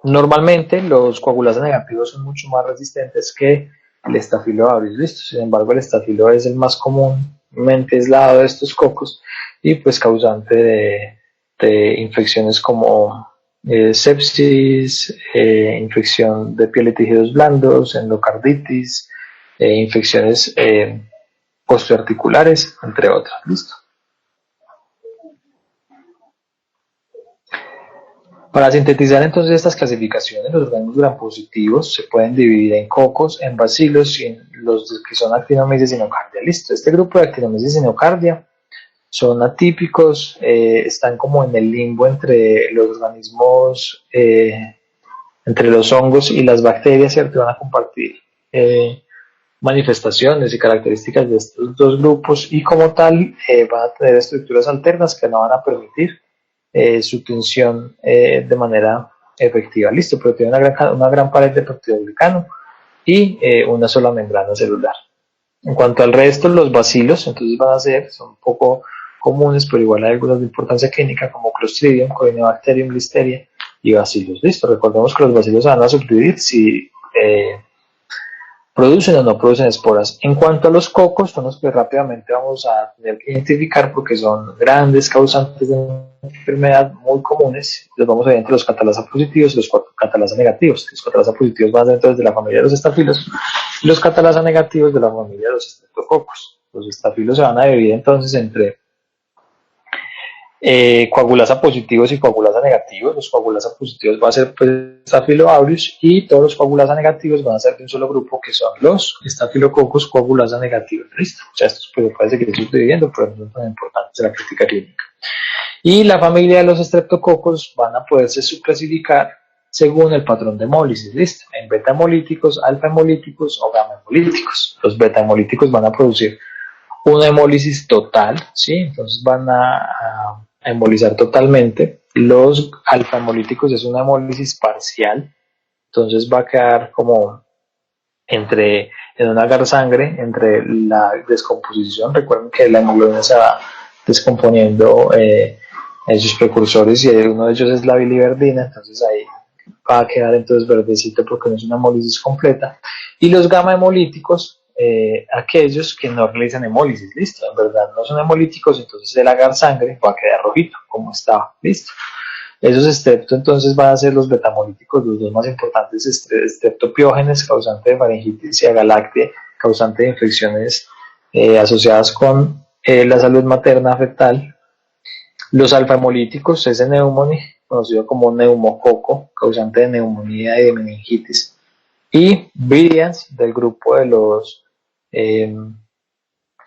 Normalmente los coagulasa negativos son mucho más resistentes que el Staphylo aureus, listo. Sin embargo, el Staphylo es el más comúnmente aislado de estos cocos y pues causante de infecciones como sepsis, infección de piel y tejidos blandos, endocarditis, infecciones osteoarticulares, entre otras, listo. Para sintetizar entonces estas clasificaciones, los organismos gram positivos se pueden dividir en cocos, en bacilos y en los que son actinomyces y nocardia. Listo, este grupo de actinomyces y nocardia son atípicos, están como en el limbo entre los organismos, entre los hongos y las bacterias, ¿cierto? Van a compartir manifestaciones y características de estos dos grupos, y como tal van a tener estructuras alternas que no van a permitir su tensión de manera efectiva. Listo, pero tiene una gran pared de peptidoglicano y una sola membrana celular. En cuanto al resto, los bacilos, entonces son un poco comunes, pero igual hay algunas de importancia clínica, como Clostridium, Corynebacterium, Listeria y bacilos. Listo, recordemos que los bacilos se van a subdividir si producen o no producen esporas. En cuanto a los cocos, son los que rápidamente vamos a tener que identificar porque son grandes causantes de enfermedad muy comunes. Los vamos a ver entre los catalasa positivos y los catalasa negativos. Los catalasa positivos van a ser entonces de la familia de los estafilos y los catalasa negativos de la familia de los estreptococos. Los estafilos se van a dividir entonces entre coagulasa positivos y coagulasa negativos. Los coagulasa positivos van a ser pues, Staphylo aureus, y todos los coagulasa negativos van a ser de un solo grupo, que son los Staphylococcus coagulasa negativos. Listo, o sea, estos pues, parece que estoy dividiendo, pero no son tan importantes en la crítica clínica. Y la familia de los estreptococos van a poderse subclasificar según el patrón de hemólisis. Listo, en beta hemolíticos, alfa hemolíticos o gamma hemolíticos. Los beta hemolíticos van a producir una hemólisis total, ¿sí? Entonces van a embolizar totalmente. Los alfa hemolíticos es una hemólisis parcial, entonces va a quedar como en un agar sangre, entre la descomposición. Recuerden que la hemoglobina se va descomponiendo en sus precursores, y uno de ellos es la biliverdina, entonces ahí va a quedar entonces verdecito porque no es una hemólisis completa. Y los gamma hemolíticos, aquellos que no realizan hemólisis, listo, en verdad no son hemolíticos, entonces el agar sangre va a quedar rojito, como estaba, listo. Esos estrepto entonces van a ser los betamolíticos, los dos más importantes, estreptopiógenes, causante de faringitis, y agalactia, causante de infecciones asociadas con la salud materna fetal. Los alfa-hemolíticos, ese neumoni, conocido como neumococo, causante de neumonía y de meningitis. Y virians, del grupo de los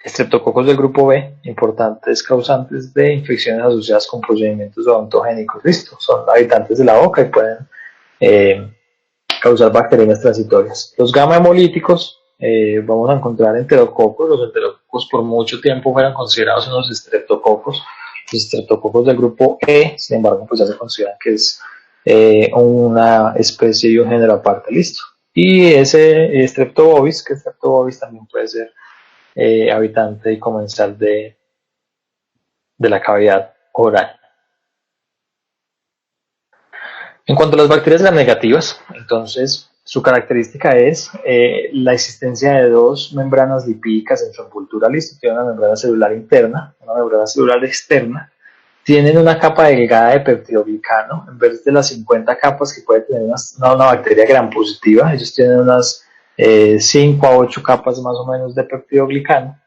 estreptococos del grupo B, importantes causantes de infecciones asociadas con procedimientos odontogénicos. Listo, son habitantes de la boca y pueden causar bacterias transitorias. Los gamma hemolíticos, vamos a encontrar enterococos. Los enterococos por mucho tiempo fueron considerados unos estreptococos. Los estreptococos del grupo E, sin embargo, pues ya se consideran que es una especie y un género aparte. Listo. Y ese Streptobovis, que Streptobovis también puede ser habitante y comensal de la cavidad oral. En cuanto a las bacterias gram negativas, entonces su característica es la existencia de dos membranas lipídicas en su envoltura. Listo, tiene una membrana celular interna, una membrana celular externa. Tienen una capa delgada de peptidoglicano en vez de las 50 capas que puede tener una bacteria gram positiva. Ellos tienen unas 5 a 8 capas más o menos de peptidoglicano.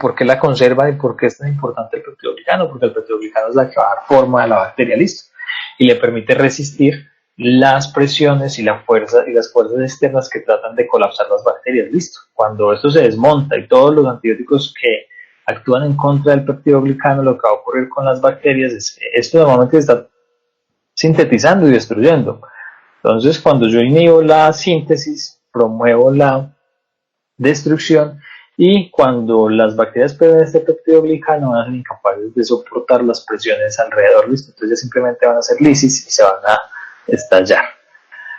¿Por qué la conservan y por qué es tan importante el peptidoglicano? Porque el peptidoglicano es la que va a dar forma a la bacteria, listo, y le permite resistir las presiones y las fuerzas externas que tratan de colapsar las bacterias, listo. Cuando esto se desmonta y todos los antibióticos que actúan en contra del peptidoglicano, lo que va a ocurrir con las bacterias es que esto normalmente se está sintetizando y destruyendo. Entonces, cuando yo inhibo la síntesis, promuevo la destrucción, y cuando las bacterias pierden este peptidoglicano van a ser incapaces de soportar las presiones alrededor, listo, entonces simplemente van a hacer lisis y se van a estallar.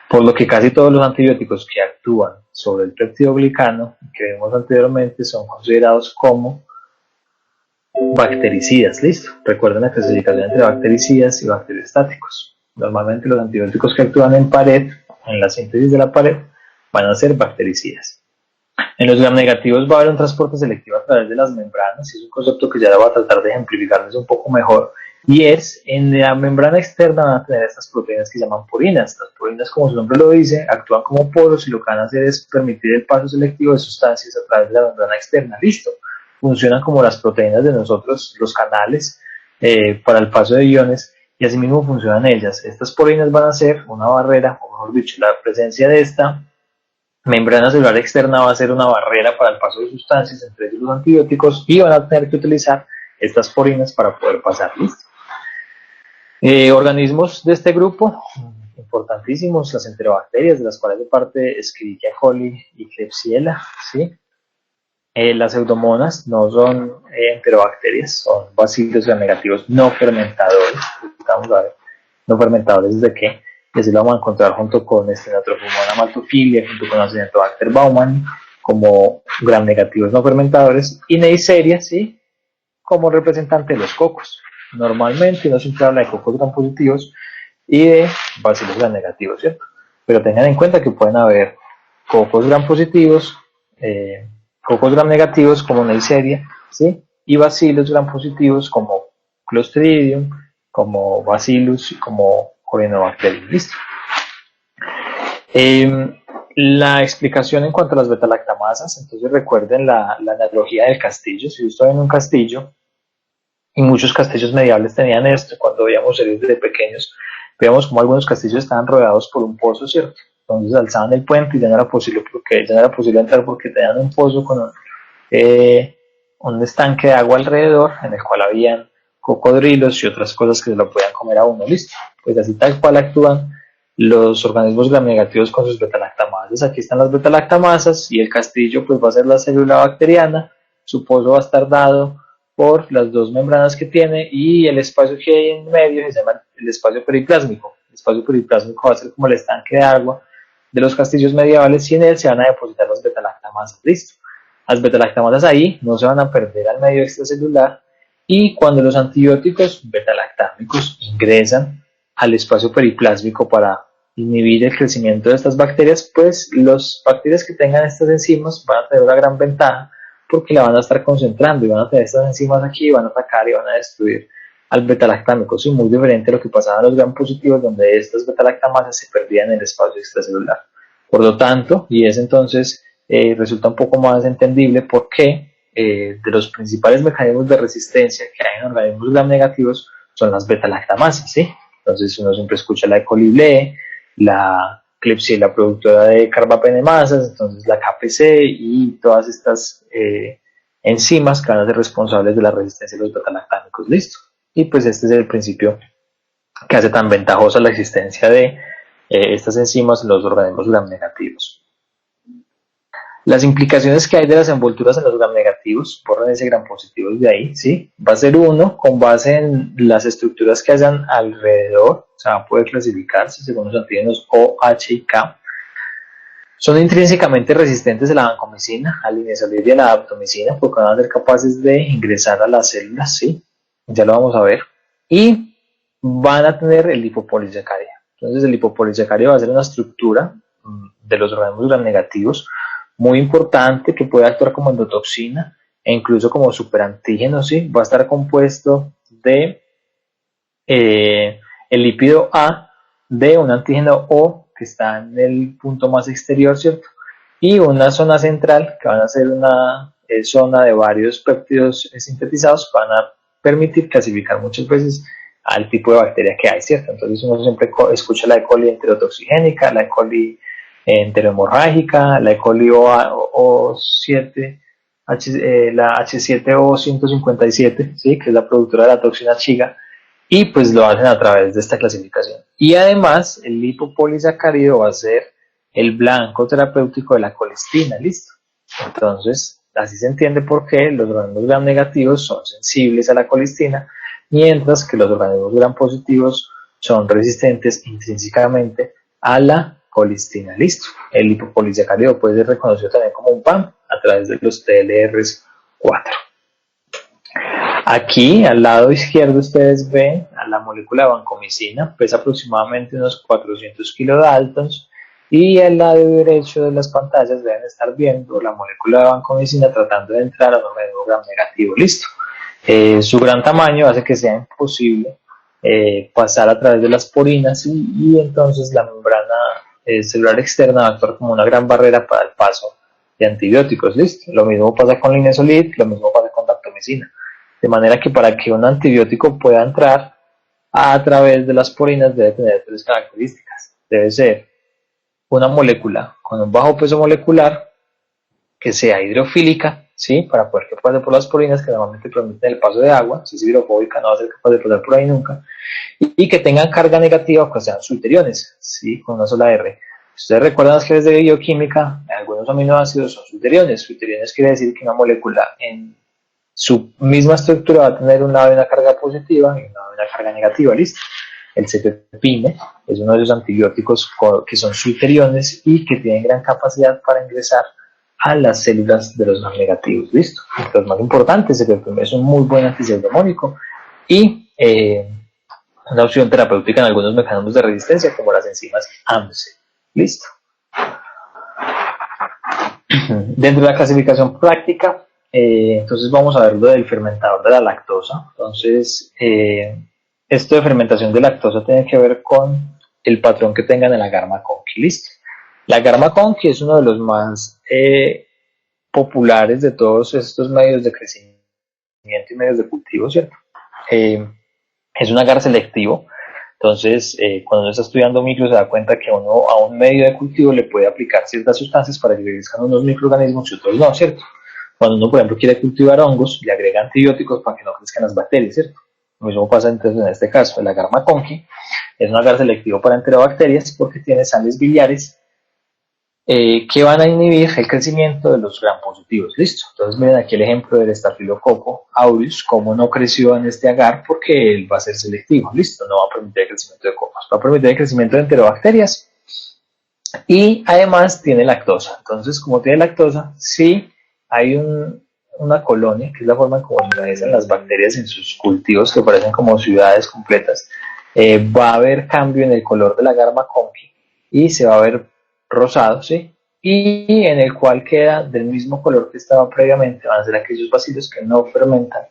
Por lo que casi todos los antibióticos que actúan sobre el peptidoglicano, que vimos anteriormente, son considerados como bactericidas, listo. Recuerden la clasificación entre bactericidas y bacteriostáticos. Normalmente los antibióticos que actúan en pared, en la síntesis de la pared, van a ser bactericidas. En los gram negativos va a haber un transporte selectivo a través de las membranas, y es un concepto que ya voy a tratar de ejemplificarles un poco mejor, y es en la membrana externa van a tener estas proteínas que se llaman porinas. Las porinas, como su nombre lo dice, actúan como poros y lo que van a hacer es permitir el paso selectivo de sustancias a través de la membrana externa, listo. Funcionan como las proteínas de nosotros, los canales para el paso de iones, y asimismo funcionan ellas. Estas porinas van a ser una barrera, o mejor dicho, la presencia de esta membrana celular externa va a ser una barrera para el paso de sustancias, entre ellos los antibióticos, y van a tener que utilizar estas porinas para poder pasar. ¿Listo? Organismos de este grupo, importantísimos, las enterobacterias, de las cuales de parte Escherichia coli y Klebsiella, ¿sí? Las pseudomonas no son enterobacterias, son bacilos gram negativos no fermentadores. Vamos a ver, no fermentadores ¿de qué? Que se lo vamos a encontrar junto con Stenotrophomonas maltophilia, junto con Acinetobacter baumannii, como gram negativos no fermentadores, y Neisseria, ¿sí? Como representante de los cocos. Normalmente uno siempre habla de cocos gram positivos y de bacilos gram negativos, ¿cierto? Pero tengan en cuenta que pueden haber cocos gram positivos, cocos gram negativos como Neisseria, ¿sí? Y bacilos gram positivos como Clostridium, como Bacillus y como Corynebacterium. Listo. La explicación en cuanto a las betalactamasas, entonces recuerden la analogía del castillo. Si yo estoy en un castillo, y muchos castillos medievales tenían esto, cuando veíamos series de pequeños, veíamos como algunos castillos estaban rodeados por un pozo, ¿cierto? Entonces alzaban el puente y ya no era posible entrar porque tenían un pozo con un estanque de agua alrededor, en el cual habían cocodrilos y otras cosas que se lo podían comer a uno, listo. Pues así tal cual actúan los organismos gram negativos con sus betalactamasas. Aquí están las betalactamasas y el castillo pues va a ser la célula bacteriana, su pozo va a estar dado por las dos membranas que tiene, y el espacio que hay en medio se llama el espacio periplásmico. El espacio periplásmico va a ser como el estanque de agua de los castillos medievales, y en él se van a depositar las betalactamasas, listo. Las betalactamasas ahí no se van a perder al medio extracelular, y cuando los antibióticos betalactámicos ingresan al espacio periplásmico para inhibir el crecimiento de estas bacterias, pues las bacterias que tengan estas enzimas van a tener una gran ventaja porque la van a estar concentrando y van a tener estas enzimas aquí y van a atacar y van a destruir al betalactámico, sí, muy diferente a lo que pasaba en los gram positivos, donde estas betalactamasas se perdían en el espacio extracelular. Por lo tanto, y es entonces resulta un poco más entendible por qué de los principales mecanismos de resistencia que hay en organismos gram negativos son las betalactamasas, ¿sí? Entonces uno siempre escucha la E. coli, la Klebsiella productora de carbapenemasas, entonces la KPC y todas estas enzimas que van a ser responsables de la resistencia de los betalactámicos, listo. Y pues este es el principio que hace tan ventajosa la existencia de estas enzimas en los organismos gram negativos. Las implicaciones que hay de las envolturas en los gram negativos, borran ese gram positivos de ahí, ¿sí? Va a ser uno, con base en las estructuras que hayan alrededor, o sea, va a poder clasificarse según los antígenos O, H y K. Son intrínsecamente resistentes a la vancomicina, al linezolid y a la daptomicina, porque van a ser capaces de ingresar a las células, ¿sí? Ya lo vamos a ver. Y van a tener el lipopolisacario. Entonces el lipopolisacario va a ser una estructura de los organismos gram negativos muy importante que puede actuar como endotoxina e incluso como superantígeno, ¿sí? Va a estar compuesto de el lípido A, de un antígeno O que está en el punto más exterior, ¿cierto? Y una zona central que van a ser una zona de varios péptidos sintetizados que van a permitir clasificar muchas veces al tipo de bacteria que hay, ¿cierto? Entonces uno siempre escucha la E. coli enterotoxigénica, la E. coli enterohemorrágica, la E. coli O7, la H7O157, ¿sí? Que es la productora de la toxina chiga, y pues lo hacen a través de esta clasificación. Y además el lipopolisacárido va a ser el blanco terapéutico de la colistina, ¿listo? Entonces, así se entiende por qué los organismos gram negativos son sensibles a la colistina, mientras que los organismos gram positivos son resistentes intrínsecamente a la colistina, listo. El lipopolisacárido puede ser reconocido también como un PAM a través de los TLRs4. Aquí al lado izquierdo ustedes ven a la molécula de vancomicina, pesa aproximadamente unos 400 kilodaltons, y al lado derecho de las pantallas deben estar viendo la molécula de vancomicina tratando de entrar a un organismo gram negativo, listo. Su gran tamaño hace que sea imposible pasar a través de las porinas y entonces la membrana celular externa va a actuar como una gran barrera para el paso de antibióticos, listo. Lo mismo pasa con linezolid, lo mismo pasa con daptomicina. De manera que para que un antibiótico pueda entrar a través de las porinas debe tener tres características. Debe ser una molécula con un bajo peso molecular, que sea hidrofílica, ¿sí? Para poder que pase por las porinas, que normalmente permiten el paso de agua. Si es hidrofóbica no va a ser capaz de pasar por ahí nunca. Y que tengan carga negativa, que sean sulteriones, ¿sí? Con una sola R. Si ustedes recuerdan las clases de bioquímica, algunos aminoácidos son sulteriones. Sulteriones quiere decir que una molécula en su misma estructura va a tener un lado de una carga positiva y un lado de una carga negativa, ¿listo? El cefepime es uno de esos antibióticos que son sulteriones y que tienen gran capacidad para ingresar a las células de los gram negativos, ¿listo? Lo más importante, el cefepime es un muy buen antipseudomónico y una opción terapéutica en algunos mecanismos de resistencia como las enzimas AMSE, ¿listo? Dentro de la clasificación práctica, entonces vamos a ver lo del fermentador de la lactosa. Entonces, esto de fermentación de lactosa tiene que ver con el patrón que tengan en la Agar-McConkey, ¿listo? La Agar-McConkey es uno de los más populares de todos estos medios de crecimiento y medios de cultivo, ¿cierto? Es un agar selectivo. Entonces, cuando uno está estudiando micro se da cuenta que uno a un medio de cultivo le puede aplicar ciertas sustancias para que crezcan unos microorganismos y otros no, ¿cierto? Cuando uno, por ejemplo, quiere cultivar hongos, le agrega antibióticos para que no crezcan las bacterias, ¿cierto? Lo mismo pasa entonces en este caso. El Agar-McConkey es un agar selectivo para enterobacterias porque tiene sales biliares que van a inhibir el crecimiento de los gram positivos, ¿listo? Entonces miren aquí el ejemplo del Staphylococcus aureus, cómo no creció en este agar porque él va a ser selectivo, ¿listo? No va a permitir el crecimiento de cocos, va a permitir el crecimiento de enterobacterias y además tiene lactosa. Entonces, como tiene lactosa, sí hay una colonia, que es la forma en cómo organizan las bacterias en sus cultivos, que parecen como ciudades completas. va a haber cambio en el color de la agar McConkey y se va a ver rosado, ¿sí? Y en el cual queda del mismo color que estaba previamente, van a ser aquellos bacilos que no fermentan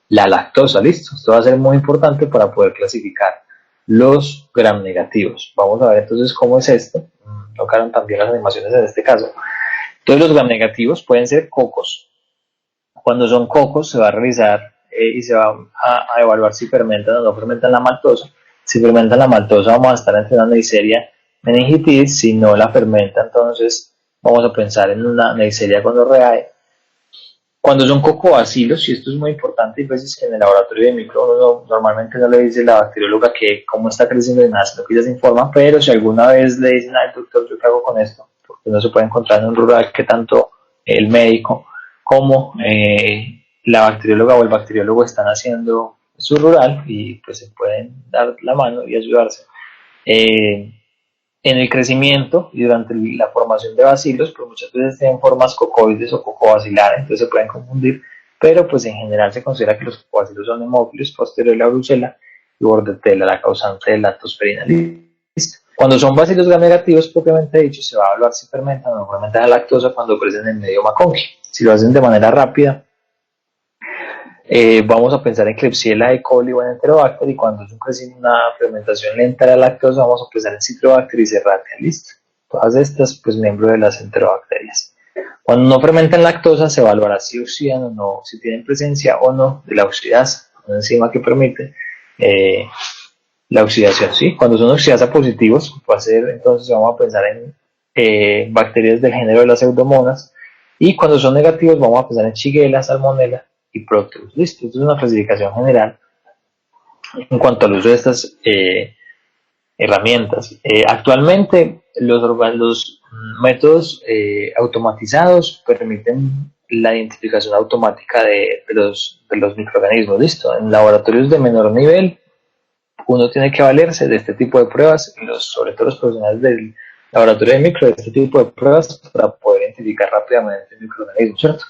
la lactosa, listo. Esto va a ser muy importante para poder clasificar los gram negativos. Vamos a ver entonces cómo es esto. Tocaron también las animaciones en este caso. Entonces los gram negativos pueden ser cocos. Cuando son cocos se va a revisar y se va a evaluar si fermentan o no fermentan la maltosa. Si fermentan la maltosa vamos a estar entre una Neisseria meningitis. Si no la fermenta, entonces vamos a pensar en una Neisseria gonorrhoeae. Cuando son cocobacilos, y esto es muy importante, hay veces que en el laboratorio de micro normalmente no le dice la bacterióloga que cómo está creciendo de nada, sino que ella se informa, pero si alguna vez le dicen al doctor, ¿yo qué hago con esto? Porque no se puede encontrar en un rural que tanto el médico como la bacterióloga o el bacteriólogo están haciendo su rural y pues se pueden dar la mano y ayudarse. En el crecimiento y durante la formación de bacilos, pues muchas veces tienen formas cocoides o cocobacilares, entonces se pueden confundir, pero pues en general se considera que los cocobacilos son hemófilos, posterior a la brucela y bordetella, la causante de lactospirina. Listo. Cuando son bacilos gram negativos, propiamente dicho, se va a evaluar si fermentan o no fermentan la lactosa cuando crecen en medio McConkey. Si lo hacen de manera rápida, vamos a pensar en Klebsiella, E. coli o en Enterobacter, y cuando es una fermentación lenta de la lactosa vamos a pensar en Citrobacter y Serratia, listo. Todas estas, pues, miembros de las enterobacterias. Cuando no fermentan lactosa se evaluará si oxidan o no, si tienen presencia o no de la oxidasa, una enzima que permite la oxidación, ¿sí? Cuando son oxidasa positivos, va a ser, entonces vamos a pensar en bacterias del género de las pseudomonas, y cuando son negativos vamos a pensar en Shigella, Salmonella y Proteus. Listo, esto es una clasificación general en cuanto al uso de estas herramientas. Actualmente los métodos automatizados permiten la identificación automática de los microorganismos. Listo, en laboratorios de menor nivel uno tiene que valerse de este tipo de pruebas, sobre todo los profesionales del laboratorio de micro, de este tipo de pruebas para poder identificar rápidamente el microorganismo, ¿cierto?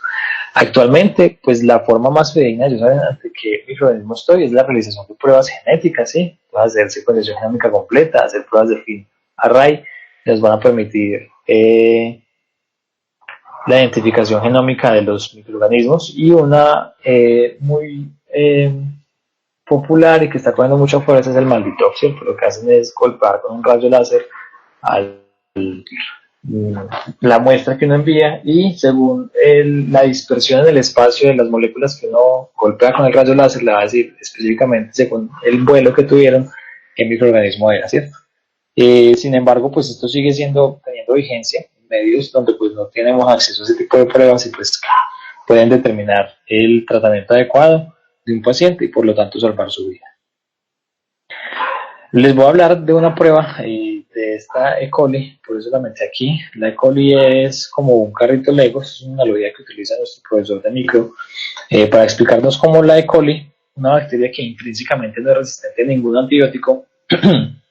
Actualmente, pues la forma más fidedigna de saber ante qué microorganismo estoy es la realización de pruebas genéticas, ¿sí? Puedes hacer secuenciación genómica completa, hacer pruebas de fin array, les van a permitir la identificación genómica de los microorganismos, y una muy popular y que está cogiendo mucha fuerza es el Maltitoxin. Lo que hacen es golpear con un rayo láser la muestra que uno envía, y según la dispersión en el espacio de las moléculas que uno golpea con el rayo láser le va a decir específicamente, según el vuelo que tuvieron, qué microorganismo era, ¿cierto? Sin embargo, pues esto sigue teniendo vigencia en medios donde pues no tenemos acceso a ese tipo de pruebas y pues pueden determinar el tratamiento adecuado de un paciente y por lo tanto salvar su vida. Les voy a hablar de una prueba de esta E. coli, por eso la metí aquí. La E. coli es como un carrito Lego, es una analogía que utiliza nuestro profesor de micro para explicarnos cómo la E. coli, una bacteria que intrínsecamente no es resistente a ningún antibiótico,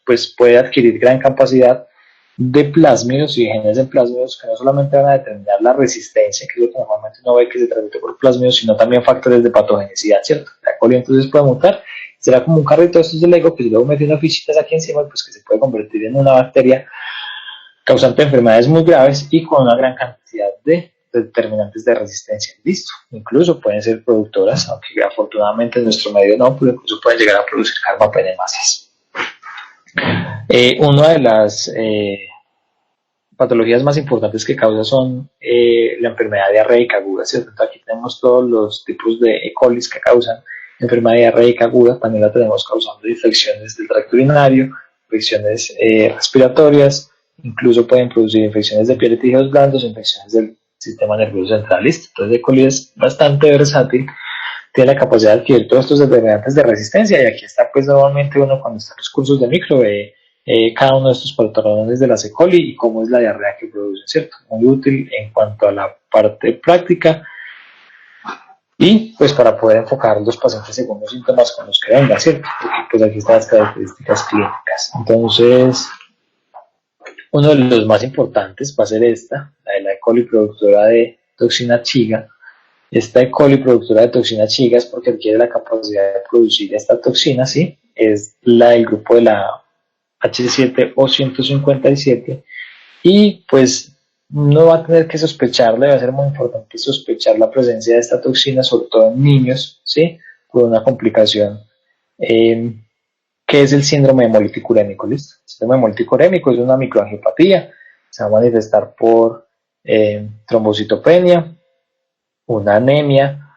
pues puede adquirir gran capacidad de plásmidos y de genes de plásmidos que no solamente van a determinar la resistencia, que es lo que normalmente uno ve que se transmite por plásmidos, sino también factores de patogenicidad, ¿cierto? La E. coli entonces puede mutar, será como un carrito de estos de Lego que si luego mete unas fichitas aquí encima, pues que se puede convertir en una bacteria causante de enfermedades muy graves y con una gran cantidad de determinantes de resistencia. Listo, incluso pueden ser productoras, aunque afortunadamente en nuestro medio no, pero incluso pueden llegar a producir carbapenemasas. Una de las patologías más importantes que causa son la enfermedad diarreica aguda, ¿cierto? Aquí tenemos todos los tipos de E. coli que causan enfermedad diarreica aguda, también la tenemos causando infecciones del tracto urinario, infecciones respiratorias, incluso pueden producir infecciones de piel y tejidos blandos, infecciones del sistema nervioso central. ¿Listo? Entonces E. coli es bastante versátil, tiene la capacidad de adquirir todos estos determinantes de resistencia, y aquí está pues normalmente uno cuando está en los cursos de micro ve cada uno de estos patrones de la E. coli y cómo es la diarrea que produce, ¿cierto? Muy útil en cuanto a la parte práctica y pues para poder enfocar los pacientes según los síntomas con los que vengan, ¿cierto? Porque pues aquí están las características clínicas. Entonces, uno de los más importantes va a ser esta, la de la E. coli productora de toxina Chiga. Esta E. coli productora de toxina Chiga es porque adquiere la capacidad de producir esta toxina, ¿sí? es la del grupo de la H7O157 y pues no va a tener que sospecharle, va a ser muy importante sospechar la presencia de esta toxina, sobre todo en niños, ¿sí? Por una complicación que es el síndrome hemolítico urémico, ¿listo? El síndrome hemolítico urémico es una microangiopatía, se va a manifestar por trombocitopenia, una anemia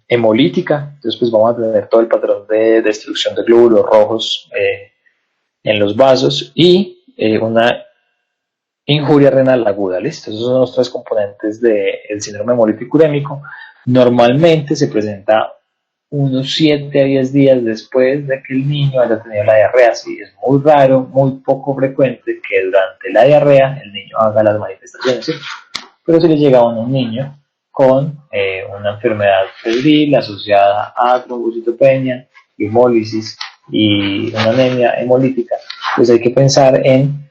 hemolítica, entonces pues vamos a tener todo el patrón de destrucción de glóbulos rojos en los vasos y una injuria renal aguda, ¿listo? Esos son los tres componentes del síndrome hemolítico urémico. Normalmente se presenta unos 7 a 10 días después de que el niño haya tenido la diarrea. Sí, es muy raro, muy poco frecuente que durante la diarrea el niño haga las manifestaciones, ¿sí? Pero si le llega a un niño con una enfermedad febril asociada a trombocitopenia, hemólisis y una anemia hemolítica, pues hay que pensar en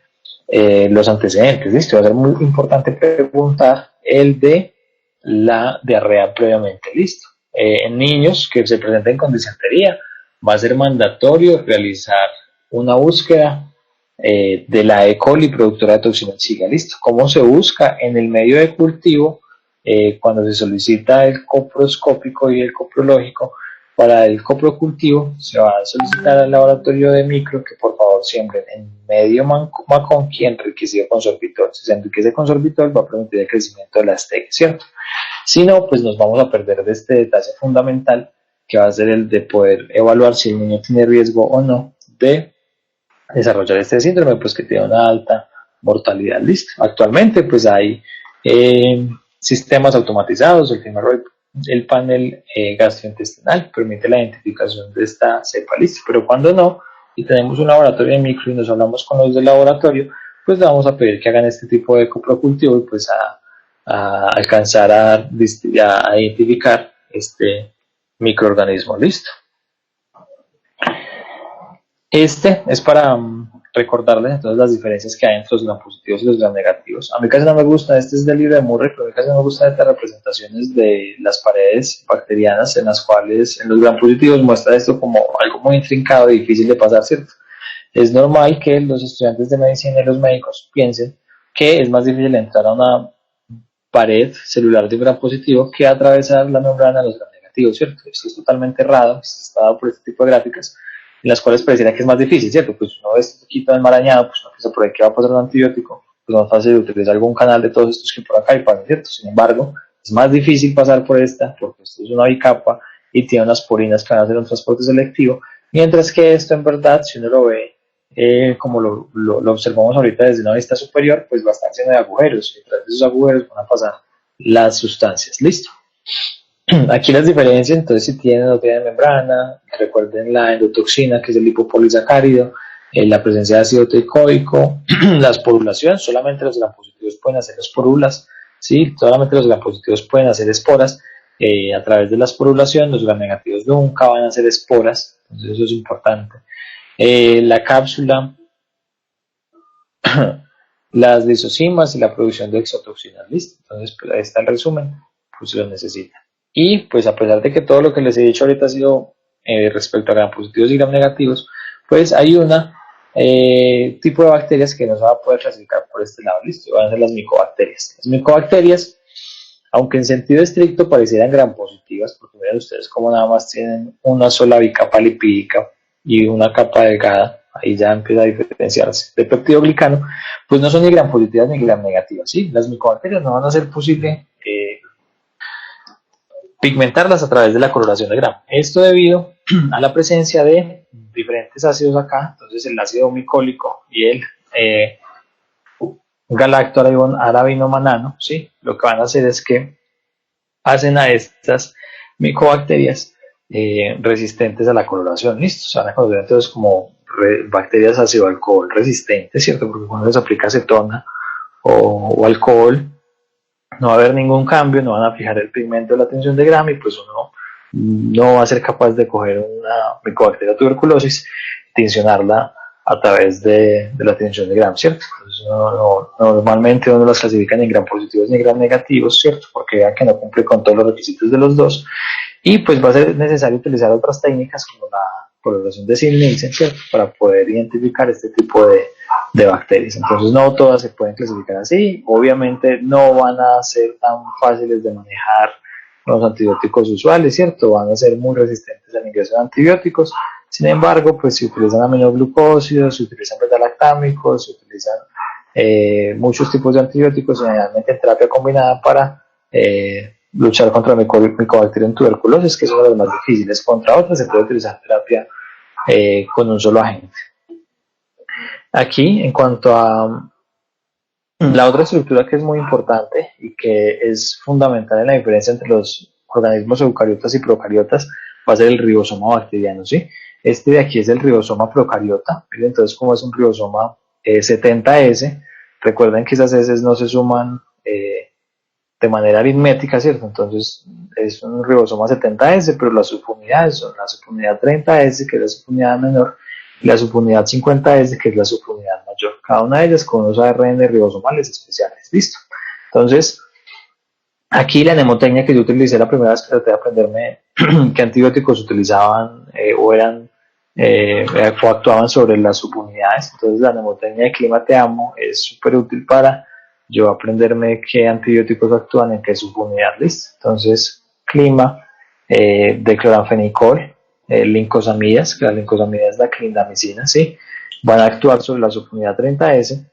los antecedentes, ¿listo? Va a ser muy importante preguntar el de la diarrea previamente, ¿listo? En niños que se presenten con disentería, va a ser mandatorio realizar una búsqueda de la E. coli productora de toxina en siga, ¿listo? ¿Cómo se busca? En el medio de cultivo, cuando se solicita el coproscópico y el coprológico, para el coprocultivo se va a solicitar al laboratorio de micro que por favor siembren en medio maconqui enriquecido con sorbitol. Si se enriquece con sorbitol va a permitir el crecimiento de la stevia, ¿cierto? Si no, pues nos vamos a perder de este detalle fundamental que va a ser el de poder evaluar si el niño tiene riesgo o no de desarrollar este síndrome, pues que tiene una alta mortalidad. Listo. Actualmente pues hay sistemas automatizados, el panel gastrointestinal permite la identificación de esta cepa, listo, pero cuando no, y tenemos un laboratorio de micro y nos hablamos con los del laboratorio, pues le vamos a pedir que hagan este tipo de coprocultivo y pues a alcanzar a identificar este microorganismo, listo. Este es para recordarles entonces las diferencias que hay entre los gram positivos y los gram negativos. A mí casi no me gusta, este es del libro de Murray, pero a mí casi no me gustan estas representaciones de las paredes bacterianas en las cuales en los gram positivos muestra esto como algo muy intrincado y difícil de pasar, ¿cierto? Es normal que los estudiantes de medicina y los médicos piensen que es más difícil entrar a una pared celular de un gram positivo que atravesar la membrana de los gram negativos, ¿cierto? Esto es totalmente errado, esto está dado por este tipo de gráficas en las cuales pareciera que es más difícil, ¿cierto? Pues uno ve este poquito enmarañado, pues no piensa por ahí que va a pasar un antibiótico, pues más fácil utilizar algún canal de todos estos que por acá y pasan, ¿cierto? Sin embargo, es más difícil pasar por esta, porque esto es una bicapa y tiene unas porinas que van a hacer un transporte selectivo, mientras que esto en verdad, si uno lo ve como lo observamos ahorita desde una vista superior, pues va a estar lleno de agujeros, y tras esos agujeros van a pasar las sustancias, ¿listo? Aquí las diferencias, entonces si tienen o no tienen membrana, recuerden la endotoxina que es el lipopolisacárido, la presencia de ácido teicoico, la esporulación, solamente los gram positivos pueden hacer esporulas, ¿sí? Solamente los gram positivos pueden hacer esporas a través de la esporulación, los gram negativos nunca van a hacer esporas, entonces eso es importante. La cápsula, las lisosimas y la producción de exotoxinas, ¿listo? Entonces pues ahí está el resumen, pues si lo necesitan. Y pues a pesar de que todo lo que les he dicho ahorita ha sido respecto a gram positivos y gram negativos, pues hay una tipo de bacterias que no se va a poder clasificar por este lado, listo, van a ser las micobacterias. Las micobacterias, aunque en sentido estricto parecieran gram positivas, porque miren ustedes cómo nada más tienen una sola bicapa lipídica y una capa delgada, ahí ya empieza a diferenciarse de peptidoglicano, pues no son ni gram positivas ni gram negativas, ¿sí? Las micobacterias no van a ser posible pigmentarlas a través de la coloración de gram. Esto debido a la presencia de diferentes ácidos acá, entonces el ácido micólico y el galactoarabinomanano, ¿sí? Lo que van a hacer es que hacen a estas micobacterias resistentes a la coloración, ¿listo? Se van a conocer entonces como bacterias ácido alcohol resistentes, ¿cierto? Porque cuando les aplica acetona o alcohol, no va a haber ningún cambio, no van a fijar el pigmento de la tensión de gram y pues uno no va a ser capaz de coger una micobacteria tuberculosis y tensionarla a través de la tensión de gram, ¿cierto? Entonces normalmente uno las clasifica ni gram positivos ni gram negativos, ¿cierto? Porque vean que no cumple con todos los requisitos de los dos y pues va a ser necesario utilizar otras técnicas como coloración de Sid-Nielsen, ¿cierto? Para poder identificar este tipo de bacterias. Entonces no todas se pueden clasificar así, obviamente no van a ser tan fáciles de manejar los antibióticos usuales, ¿cierto? Van a ser muy resistentes al ingreso de antibióticos. Sin embargo, pues se utilizan aminoglucósidos, se utilizan beta-lactámicos, se utilizan muchos tipos de antibióticos, generalmente en terapia combinada para luchar contra el Mycobacterium tuberculosis, que es uno de los más difíciles. Contra otras se puede utilizar terapia con un solo agente. Aquí, en cuanto a la otra estructura que es muy importante y que es fundamental en la diferencia entre los organismos eucariotas y procariotas, va a ser el ribosoma bacteriano, ¿sí? Este de aquí es el ribosoma procariota. Miren, entonces, como es un ribosoma 70S, recuerden que esas S no se suman de manera aritmética, ¿cierto? Entonces, es un ribosoma 70S, pero las subunidades son la subunidad 30S, que es la subunidad menor, y la subunidad 50S, que es la subunidad mayor. Cada una de ellas con unos ARN ribosomales especiales. Listo. Entonces, aquí la mnemotecnia que yo utilicé la primera vez que traté de aprenderme qué antibióticos utilizaban o actuaban sobre las subunidades. Entonces, la mnemotecnia de Clima Te Amo es súper útil para yo aprenderme qué antibióticos actúan en qué subunidad. Listo. Entonces, clima de cloranfenicol, lincosamidas, que la lincosamidas es la clindamicina, ¿sí? Van a actuar sobre la subunidad 30S,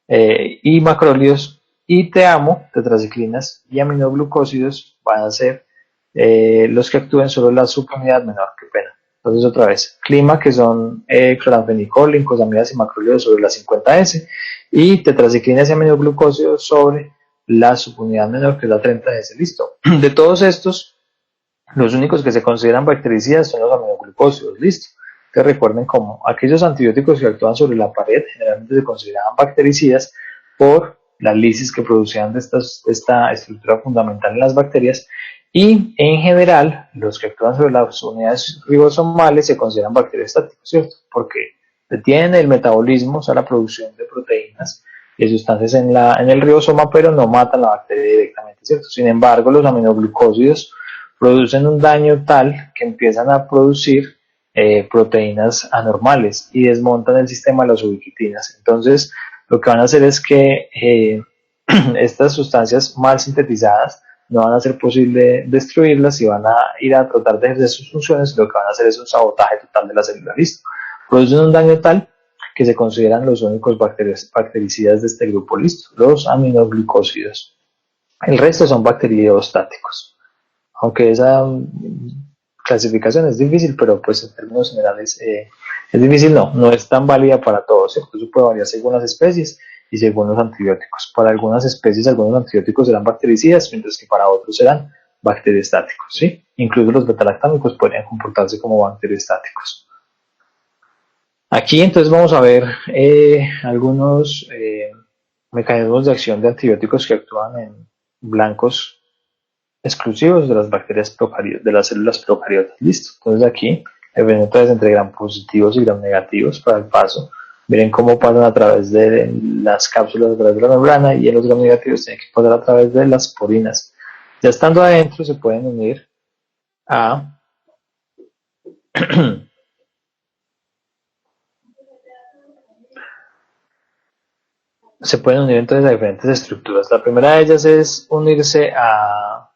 y macrólidos y te amo, tetraciclinas y aminoglucósidos van a ser los que actúen sobre la subunidad menor, qué pena. Entonces otra vez, clima que son cloranfenicol, lincosamidas y macrólidos sobre la 50S y tetraciclinas y aminoglucósidos sobre la subunidad menor que es la 30S. Listo. De todos estos, los únicos que se consideran bactericidas son los aminoglucósidos. Listo. Que recuerden como aquellos antibióticos que actúan sobre la pared generalmente se consideraban bactericidas por la lisis que producían de esta estructura fundamental en las bacterias, y en general los que actúan sobre las unidades ribosomales se consideran bacteriostáticos, ¿cierto? Porque detienen el metabolismo, o sea, la producción de proteínas y sustancias en el ribosoma, pero no matan la bacteria directamente, ¿cierto? Sin embargo, los aminoglucósidos producen un daño tal que empiezan a producir proteínas anormales y desmontan el sistema de las ubiquitinas. Entonces, lo que van a hacer es que estas sustancias mal sintetizadas no van a ser posible destruirlas y van a ir a tratar de ejercer sus funciones. Lo que van a hacer es un sabotaje total de la célula. Listo. Producen un daño tal que se consideran los únicos bactericidas de este grupo. Listo. Los aminoglucósidos. El resto son bacteriostáticos. Aunque esa clasificación es difícil, pero pues en términos generales es difícil, no es tan válida para todos, ¿cierto? Eso puede variar según las especies y según los antibióticos. Para algunas especies algunos antibióticos serán bactericidas, mientras que para otros serán bacteriostáticos, ¿sí? Incluso los betalactámicos podrían comportarse como bacteriostáticos. Aquí entonces vamos a ver algunos mecanismos de acción de antibióticos que actúan en blancos exclusivos de las bacterias procariotas, de las células procariotas. Listo. Entonces aquí diferencias entre gram positivos y gram negativos para el paso. Miren cómo pasan a través de las cápsulas, a través de la membrana, y en los gram negativos tienen que pasar a través de las porinas. Ya estando adentro se pueden unir a se pueden unir entonces a diferentes estructuras. La primera de ellas es unirse a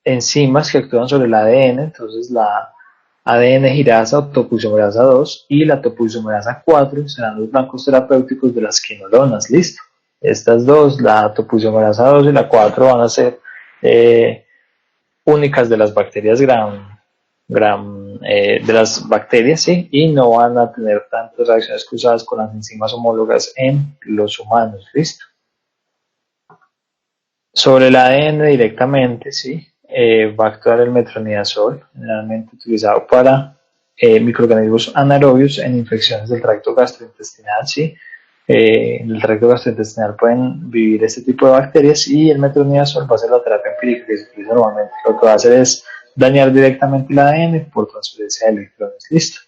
enzimas que actúan sobre el ADN, entonces la ADN girasa o topoisomerasa 2 y la topoisomerasa 4 serán los blancos terapéuticos de las quinolonas. Listo. Estas dos, la topoisomerasa 2 y la 4, van a ser únicas de las bacterias de las bacterias, ¿sí? Y no van a tener tantas reacciones cruzadas con las enzimas homólogas en los humanos. Listo. Sobre el ADN directamente, ¿sí? Va a actuar el metronidazol, generalmente utilizado para microorganismos anaerobios en infecciones del tracto gastrointestinal, ¿sí? En el tracto gastrointestinal pueden vivir este tipo de bacterias, y el metronidazol va a ser la terapia empírica que se utiliza normalmente. Lo que va a hacer es dañar directamente el ADN por transferencia de electrones. Listo.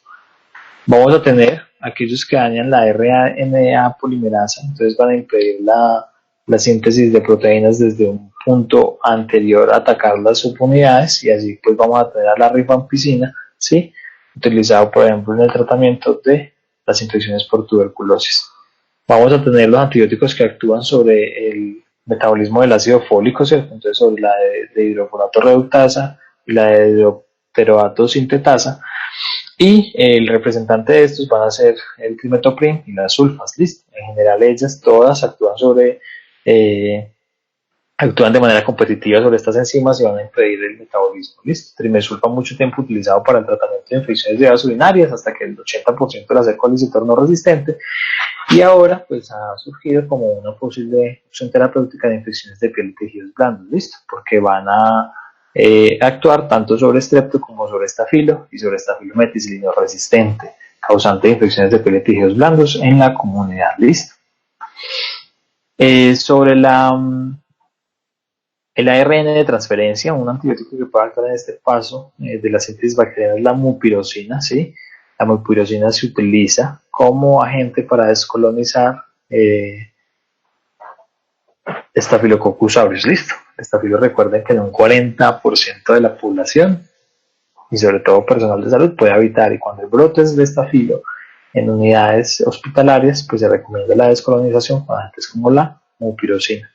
Vamos a tener aquellos que dañan la RNA polimerasa, entonces van a impedir la síntesis de proteínas desde un punto anterior a atacar las subunidades, y así pues vamos a tener a la rifampicina, ¿sí? utilizado, por ejemplo, en el tratamiento de las infecciones por tuberculosis. Vamos a tener los antibióticos que actúan sobre el metabolismo del ácido fólico, ¿cierto? Entonces, sobre la de hidrofonato reductasa y la de hidroperoato sintetasa. Y el representante de estos van a ser el trimethoprim y las sulfas, ¿listo? En general, ellas todas actúan de manera competitiva sobre estas enzimas y van a impedir el metabolismo. ¿Listo? Trimesulfa mucho tiempo utilizado para el tratamiento de infecciones de vías urinarias hasta que el 80% de las E. coli se tornó resistente y ahora pues ha surgido como una posible opción terapéutica de infecciones de piel y tejidos blandos. ¿Listo? Porque van a actuar tanto sobre estrepto como sobre estafilo y sobre estafilo meticilino resistente, causante de infecciones de piel y tejidos blandos en la comunidad. ¿Listo? Sobre el ARN de transferencia, un antibiótico que puede actuar en este paso de la síntesis bacteriana es la mupirocina, ¿sí? La mupirocina se utiliza como agente para descolonizar Staphylococcus aureus, listo. Estafilo, recuerden que en un 40% de la población y sobre todo personal de salud puede habitar, y cuando hay brotes de estafilo en unidades hospitalarias, pues se recomienda la descolonización con agentes como la mupirocina.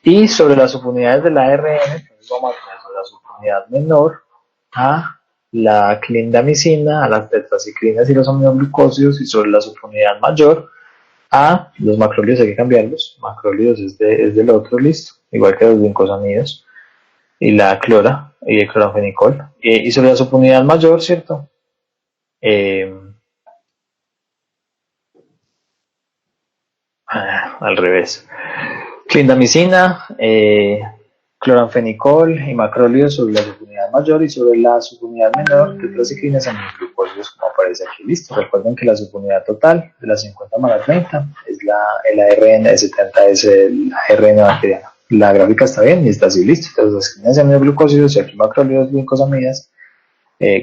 Y sobre las subunidades del ARN, entonces vamos a tener sobre la subunidad menor a la clindamicina, a las tetraciclinas y los aminoglucósidos, y sobre la subunidad mayor a los macrólidos. Hay que cambiarlos, macrólidos es del otro, listo, igual que los glincosamidos y la clora y el cloranfenicol. Y sobre la subunidad mayor, ¿cierto? Al revés. Clindamicina, cloranfenicol y macrólidos sobre la subunidad mayor, y sobre la subunidad menor, tetraciclinas y aminoglucósidos, como aparece aquí. Listo. Recuerden que la subunidad total de las 50 más la 30 es el ARN, de 70 es el ARN bacteriano. La gráfica está bien y está así, listo. Tetraciclinas y aminoglucósidos, y aquí macrólidos, glicosamidas,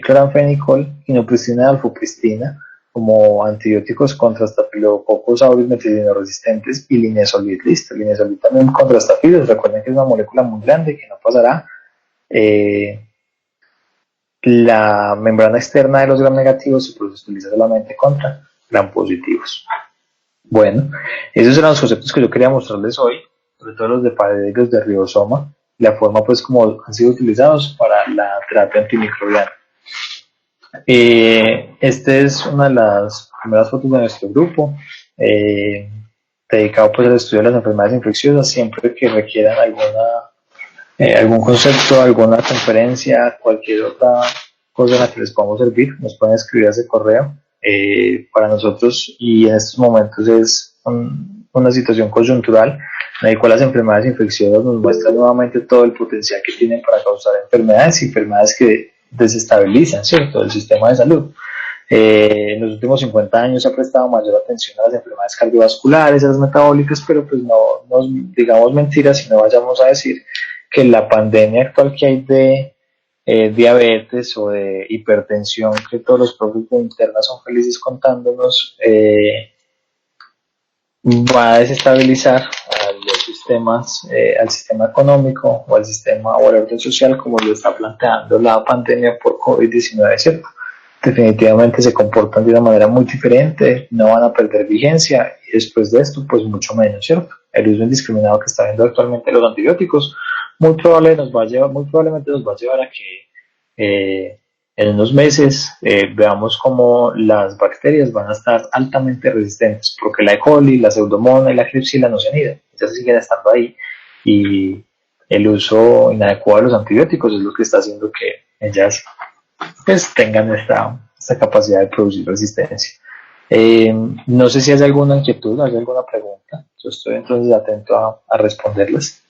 cloranfenicol, inopristina, alfopristina, como antibióticos contra Staphylococcus aureus meticilino resistentes, y linezolid, listo. Linezolid también contra estafilos. Recuerden que es una molécula muy grande que no pasará la membrana externa de los gram negativos, y por eso se utiliza solamente contra gram positivos. Bueno, esos eran los conceptos que yo quería mostrarles hoy, sobre todo los de pared y los de ribosoma, la forma pues como han sido utilizados para la terapia antimicrobiana. Esta es una de las primeras fotos de nuestro grupo, dedicado pues al estudio de las enfermedades infecciosas. Siempre que requieran algún concepto, alguna conferencia, cualquier otra cosa en la que les podamos servir, nos pueden escribir a ese correo. Para nosotros, y en estos momentos es una situación coyuntural en la cual las enfermedades infecciosas nos muestran nuevamente todo el potencial que tienen para causar enfermedades que desestabilizan, ¿cierto?, el sistema de salud. En los últimos 50 años se ha prestado mayor atención a las enfermedades cardiovasculares, a las metabólicas, pero pues no nos digamos mentiras y no vayamos a decir que la pandemia actual que hay de diabetes o de hipertensión, que todos los profes de interna son felices contándonos, va a desestabilizar a los sistemas, al sistema económico o al sistema o al orden social, como lo está planteando la pandemia por COVID-19, ¿cierto? Definitivamente se comportan de una manera muy diferente, no van a perder vigencia, y después de esto pues mucho menos, ¿cierto? El uso indiscriminado que está habiendo actualmente los antibióticos muy probablemente nos va a llevar a que en unos meses veamos cómo las bacterias van a estar altamente resistentes, porque la E. coli, la pseudomonas y la Klebsiella no se han ido, ya siguen estando ahí, y el uso inadecuado de los antibióticos es lo que está haciendo que ellas pues tengan esta capacidad de producir resistencia. No sé si hay alguna inquietud, hay alguna pregunta. Yo estoy entonces atento a responderles.